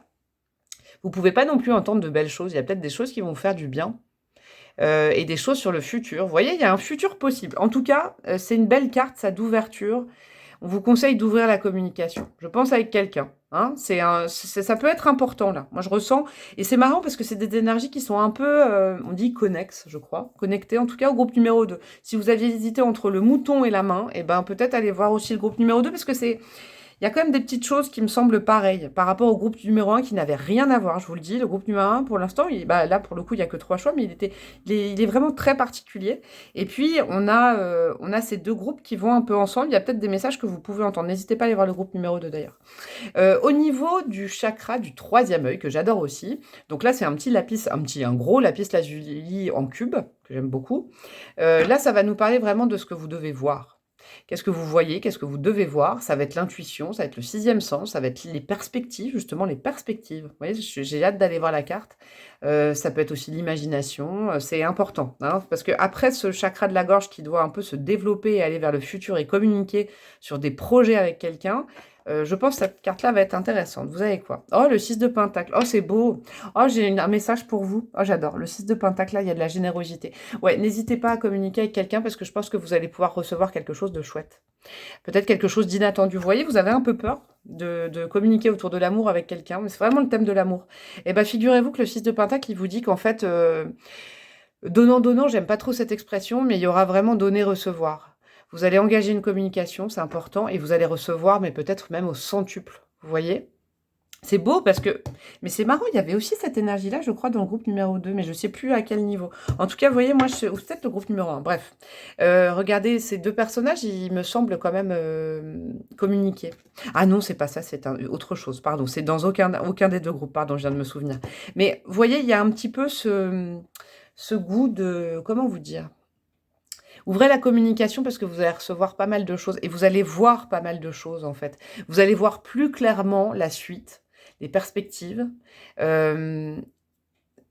vous pouvez pas non plus entendre de belles choses. Il y a peut-être des choses qui vont vous faire du bien, et des choses sur le futur. Vous voyez, il y a un futur possible. En tout cas, c'est une belle carte, ça, d'ouverture. On vous conseille d'ouvrir la communication. Je pense avec quelqu'un, hein. Ça peut être important, là. Moi, je ressens et c'est marrant parce que c'est des énergies qui sont un peu, on dit connexes, je crois, connectées, en tout cas, au groupe numéro 2. Si vous aviez hésité entre le mouton et la main, et ben, peut-être aller voir aussi le groupe numéro 2 parce que il y a quand même des petites choses qui me semblent pareilles par rapport au groupe numéro 1 qui n'avait rien à voir, je vous le dis. Le groupe numéro 1, pour l'instant, là, pour le coup, il n'y a que 3 choix, mais il est vraiment très particulier. Et puis, on a ces deux groupes qui vont un peu ensemble. Il y a peut-être des messages que vous pouvez entendre. N'hésitez pas à aller voir le groupe numéro 2, d'ailleurs. Au niveau du chakra du troisième œil, que j'adore aussi, donc là, c'est un gros lapis lazuli en cube, que j'aime beaucoup. Là, ça va nous parler vraiment de ce que vous devez voir. Qu'est-ce que vous voyez? Qu'est-ce que vous devez voir? Ça va être l'intuition, ça va être le sixième sens, ça va être les perspectives, justement les perspectives. Vous voyez, j'ai hâte d'aller voir la carte. Ça peut être aussi l'imagination, c'est important, hein, parce qu'après ce chakra de la gorge qui doit un peu se développer et aller vers le futur et communiquer sur des projets avec quelqu'un, je pense que cette carte-là va être intéressante. Vous savez quoi? Oh, le 6 de pentacle. Oh, c'est beau. Oh, j'ai un message pour vous. Oh, j'adore. Le 6 de pentacle, là, il y a de la générosité. Ouais, n'hésitez pas à communiquer avec quelqu'un parce que je pense que vous allez pouvoir recevoir quelque chose de chouette. Peut-être quelque chose d'inattendu. Vous voyez, vous avez un peu peur de communiquer autour de l'amour avec quelqu'un, mais c'est vraiment le thème de l'amour. Eh bien, figurez-vous que le 6 de pentacle, il vous dit qu'en fait, donnant, j'aime pas trop cette expression, mais il y aura vraiment donner-recevoir. Vous allez engager une communication, c'est important, et vous allez recevoir, mais peut-être même au centuple. Vous voyez? C'est beau parce que... Mais c'est marrant, il y avait aussi cette énergie-là, je crois, dans le groupe numéro 2, mais je ne sais plus à quel niveau. En tout cas, vous voyez, moi, ou peut-être le groupe numéro 1, bref. Regardez, ces deux personnages, ils me semblent quand même communiquer. Ah non, c'est pas ça, c'est autre chose, pardon. C'est dans aucun des deux groupes, pardon, je viens de me souvenir. Mais vous voyez, il y a un petit peu ce goût de... Comment vous dire? Ouvrez la communication parce que vous allez recevoir pas mal de choses et vous allez voir pas mal de choses, en fait. Vous allez voir plus clairement la suite, les perspectives.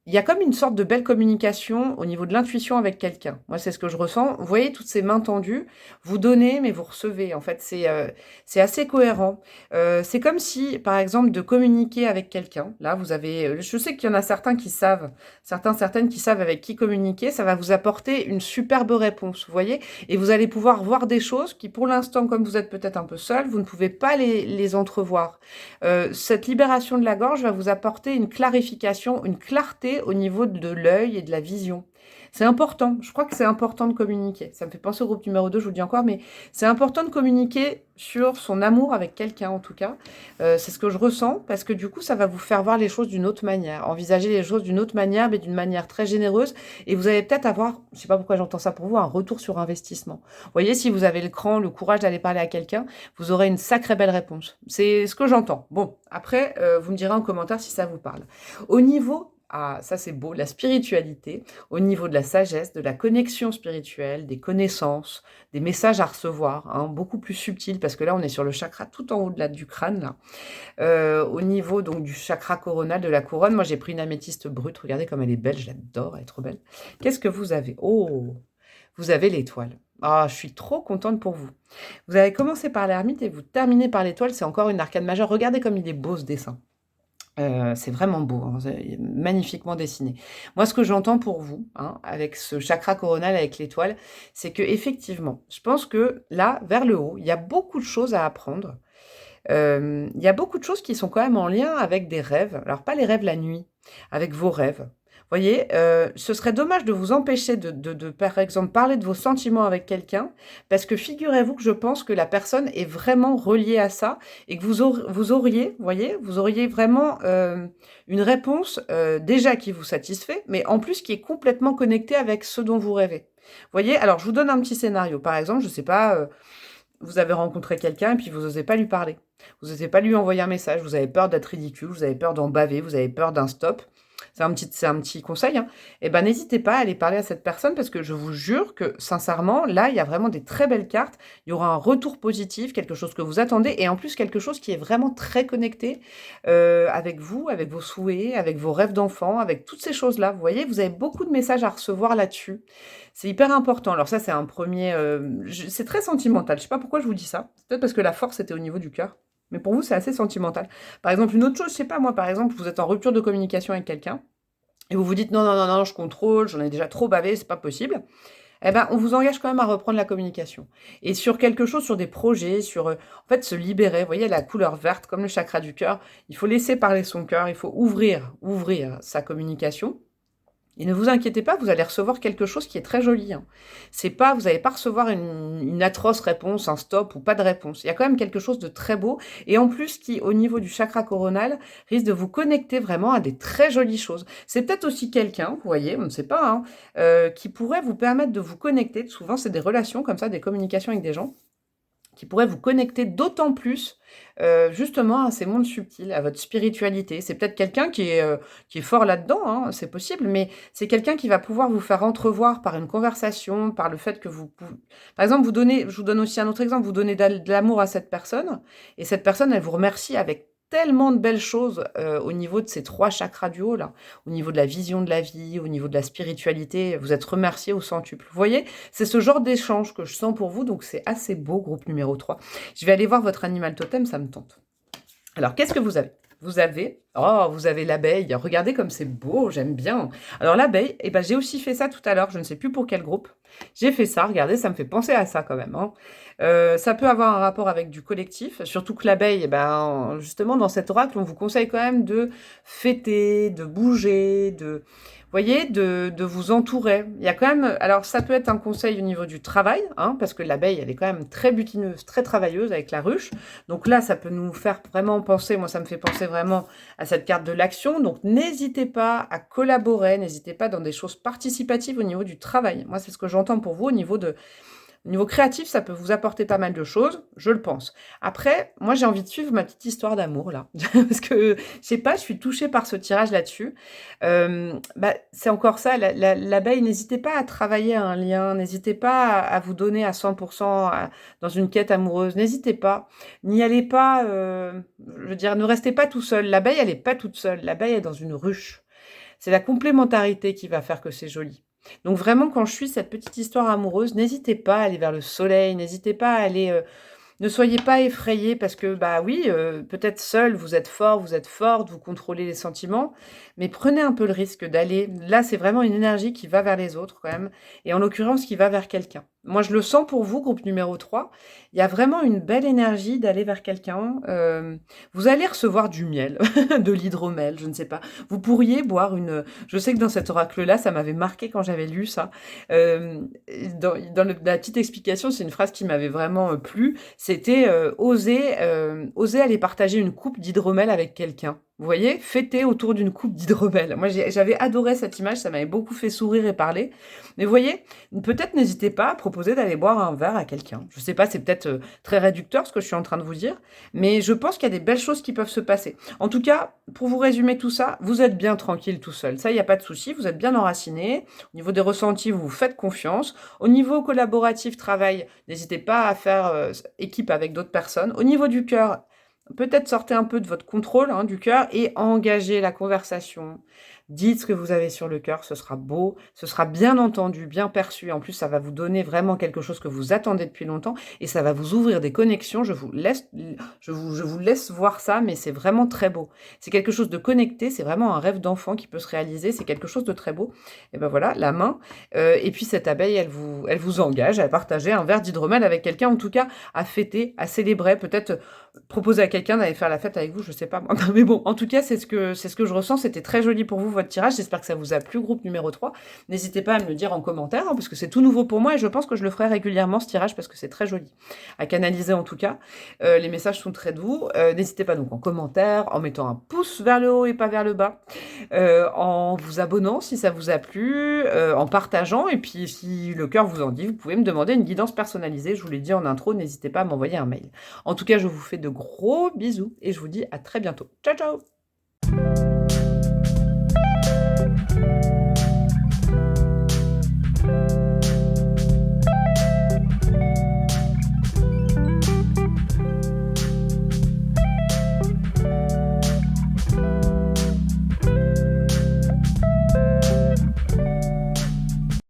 Il y a comme une sorte de belle communication au niveau de l'intuition avec quelqu'un. Moi, c'est ce que je ressens. Vous voyez toutes ces mains tendues, vous donnez, mais vous recevez. En fait, c'est assez cohérent. C'est comme si, par exemple, de communiquer avec quelqu'un. Là, vous avez... Je sais qu'il y en a certains qui savent, certaines qui savent avec qui communiquer. Ça va vous apporter une superbe réponse, vous voyez? Et vous allez pouvoir voir des choses qui, pour l'instant, comme vous êtes peut-être un peu seul, vous ne pouvez pas les entrevoir. Cette libération de la gorge va vous apporter une clarification, une clarté au niveau de l'œil et de la vision. C'est important, je crois que c'est important de communiquer. Ça me fait penser au groupe numéro 2, je vous le dis encore, mais c'est important de communiquer sur son amour avec quelqu'un, en tout cas. C'est ce que je ressens, parce que du coup, ça va vous faire voir les choses d'une autre manière, envisager les choses d'une autre manière, mais d'une manière très généreuse, et vous allez peut-être avoir, je ne sais pas pourquoi j'entends ça pour vous, un retour sur investissement. Vous voyez, si vous avez le cran, le courage d'aller parler à quelqu'un, vous aurez une sacrée belle réponse. C'est ce que j'entends. Bon, après, vous me direz en commentaire si ça vous parle. Au niveau... Ah, ça c'est beau, la spiritualité, au niveau de la sagesse, de la connexion spirituelle, des connaissances, des messages à recevoir, hein, beaucoup plus subtils, parce que là on est sur le chakra tout en haut du crâne, là. Au niveau donc du chakra coronal, de la couronne, moi j'ai pris une améthyste brute, regardez comme elle est belle, je l'adore, elle est trop belle. Qu'est-ce que vous avez? Oh, vous avez l'étoile. Ah, je suis trop contente pour vous. Vous avez commencé par l'ermite et vous terminez par l'étoile, c'est encore une arcane majeure. Regardez comme il est beau ce dessin. C'est vraiment beau, hein, c'est magnifiquement dessiné. Moi, ce que j'entends pour vous, hein, avec ce chakra coronal, avec l'étoile, c'est que effectivement, je pense que là, vers le haut, il y a beaucoup de choses à apprendre. Il y a beaucoup de choses qui sont quand même en lien avec des rêves. Alors, pas les rêves la nuit, avec vos rêves. Voyez, ce serait dommage de vous empêcher de, par exemple, parler de vos sentiments avec quelqu'un, parce que figurez-vous que je pense que la personne est vraiment reliée à ça et que vous auriez, voyez, vous auriez vraiment, une réponse, déjà qui vous satisfait, mais en plus qui est complètement connectée avec ce dont vous rêvez. Voyez? Alors je vous donne un petit scénario. Par exemple, je sais pas, vous avez rencontré quelqu'un et puis vous osez pas lui parler. Vous osez pas lui envoyer un message, vous avez peur d'être ridicule, vous avez peur d'en baver, vous avez peur d'un stop. C'est un petit conseil, hein. Et ben, n'hésitez pas à aller parler à cette personne parce que je vous jure que sincèrement, là, il y a vraiment des très belles cartes. Il y aura un retour positif, quelque chose que vous attendez et en plus quelque chose qui est vraiment très connecté, avec vous, avec vos souhaits, avec vos rêves d'enfant, avec toutes ces choses-là. Vous voyez, vous avez beaucoup de messages à recevoir là-dessus. C'est hyper important. Alors ça, c'est un premier. C'est très sentimental. Je sais pas pourquoi je vous dis ça. C'est peut-être parce que la force était au niveau du cœur. Mais pour vous, c'est assez sentimental. Par exemple, une autre chose, je sais pas moi, par exemple, vous êtes en rupture de communication avec quelqu'un et vous vous dites non, non, non, non, je contrôle, j'en ai déjà trop bavé, c'est pas possible. Eh ben, on vous engage quand même à reprendre la communication. Et sur quelque chose, sur des projets, sur en fait se libérer. Vous voyez la couleur verte, comme le chakra du cœur. Il faut laisser parler son cœur. Il faut ouvrir sa communication. Et ne vous inquiétez pas, vous allez recevoir quelque chose qui est très joli, hein. C'est pas, vous n'allez pas recevoir une atroce réponse, un stop ou pas de réponse. Il y a quand même quelque chose de très beau et en plus qui, au niveau du chakra coronal, risque de vous connecter vraiment à des très jolies choses. C'est peut-être aussi quelqu'un, vous voyez, on ne sait pas, hein, qui pourrait vous permettre de vous connecter. Souvent, c'est des relations comme ça, des communications avec des gens qui pourrait vous connecter d'autant plus, justement à ces mondes subtils, à votre spiritualité. C'est peut-être quelqu'un qui est fort là-dedans, hein, c'est possible, mais c'est quelqu'un qui va pouvoir vous faire entrevoir par une conversation, par le fait que vous pou par exemple, je vous donne aussi un autre exemple, vous donnez de l'amour à cette personne et cette personne, elle vous remercie avec tellement de belles choses, au niveau de ces 3 chakras du haut là, au niveau de la vision de la vie, au niveau de la spiritualité, vous êtes remerciés au centuple. Vous voyez? C'est ce genre d'échange que je sens pour vous, donc c'est assez beau, groupe numéro 3. Je vais aller voir votre animal totem, ça me tente. Alors, qu'est-ce que vous avez? Vous avez l'abeille. Regardez comme c'est beau, j'aime bien. Alors l'abeille, eh ben, j'ai aussi fait ça tout à l'heure, je ne sais plus pour quel groupe. J'ai fait ça, regardez, ça me fait penser à ça quand même, hein. Ça peut avoir un rapport avec du collectif, surtout que l'abeille, eh ben, justement, dans cet oracle, on vous conseille quand même de fêter, de bouger, voyez, de vous entourer. Il y a quand même, alors ça peut être un conseil au niveau du travail, hein, parce que l'abeille, elle est quand même très butineuse, très travailleuse avec la ruche. Donc là, ça peut nous faire vraiment penser, moi ça me fait penser vraiment à cette carte de l'action. Donc n'hésitez pas à collaborer, n'hésitez pas dans des choses participatives au niveau du travail. Moi, c'est ce que j'entends pour vous au niveau créatif, ça peut vous apporter pas mal de choses, je le pense. Après, moi, j'ai envie de suivre ma petite histoire d'amour, là. Parce que, je sais pas, je suis touchée par ce tirage là-dessus. Bah, c'est encore ça, l'abeille, n'hésitez pas à travailler un lien, n'hésitez pas à vous donner à 100% dans une quête amoureuse, n'hésitez pas. N'y allez pas, je veux dire, ne restez pas tout seul. L'abeille, elle est pas toute seule. L'abeille est dans une ruche. C'est la complémentarité qui va faire que c'est joli. Donc vraiment, quand je suis cette petite histoire amoureuse, n'hésitez pas à aller vers le soleil, n'hésitez pas à aller, ne soyez pas effrayés parce que, bah oui, peut-être seul, vous êtes fort, vous êtes forte, vous contrôlez les sentiments, mais prenez un peu le risque d'aller. Là, c'est vraiment une énergie qui va vers les autres quand même, et en l'occurrence, qui va vers quelqu'un. Moi, je le sens pour vous, groupe numéro 3. Il y a vraiment une belle énergie d'aller vers quelqu'un. Vous allez recevoir du miel, de l'hydromel, je ne sais pas. Vous pourriez boire une. Je sais que dans cet oracle-là, ça m'avait marqué quand j'avais lu ça. La petite explication, c'est une phrase qui m'avait vraiment plu. C'était oser aller partager une coupe d'hydromel avec quelqu'un. Vous voyez, fêter autour d'une coupe d'hydromel. Moi, j'avais adoré cette image, ça m'avait beaucoup fait sourire et parler. Mais vous voyez, peut-être n'hésitez pas à proposer d'aller boire un verre à quelqu'un. Je sais pas, c'est peut-être très réducteur ce que je suis en train de vous dire, mais je pense qu'il y a des belles choses qui peuvent se passer. En tout cas, pour vous résumer tout ça, vous êtes bien tranquille tout seul. Ça, il n'y a pas de souci, vous êtes bien enraciné. Au niveau des ressentis, vous vous faites confiance. Au niveau collaboratif, travail, n'hésitez pas à faire équipe avec d'autres personnes. Au niveau du cœur, peut-être sortez un peu de votre contrôle, hein, du cœur et engagez la conversation. Dites ce que vous avez sur le cœur, ce sera beau, ce sera bien entendu, bien perçu. En plus, ça va vous donner vraiment quelque chose que vous attendez depuis longtemps et ça va vous ouvrir des connexions. Je vous laisse voir ça, mais c'est vraiment très beau. C'est quelque chose de connecté, c'est vraiment un rêve d'enfant qui peut se réaliser. C'est quelque chose de très beau. Et ben voilà, la main. Et puis cette abeille, elle vous engage à partager un verre d'hydromel avec quelqu'un, en tout cas à fêter, à célébrer, peut-être proposer à quelqu'un d'aller faire la fête avec vous, je sais pas moi. Mais bon, en tout cas, c'est ce que je ressens. C'était très joli pour vous, votre tirage. J'espère que ça vous a plu, groupe numéro 3. N'hésitez pas à me le dire en commentaire, hein, parce que c'est tout nouveau pour moi et je pense que je le ferai régulièrement, ce tirage, parce que c'est très joli à canaliser en tout cas. Les messages sont très doux. N'hésitez pas donc en commentaire, en mettant un pouce vers le haut et pas vers le bas, en vous abonnant si ça vous a plu, en partageant, et puis si le cœur vous en dit, vous pouvez me demander une guidance personnalisée. Je vous l'ai dit en intro, n'hésitez pas à m'envoyer un mail. En tout cas, je vous fais de gros bisous et je vous dis à très bientôt. Ciao, ciao!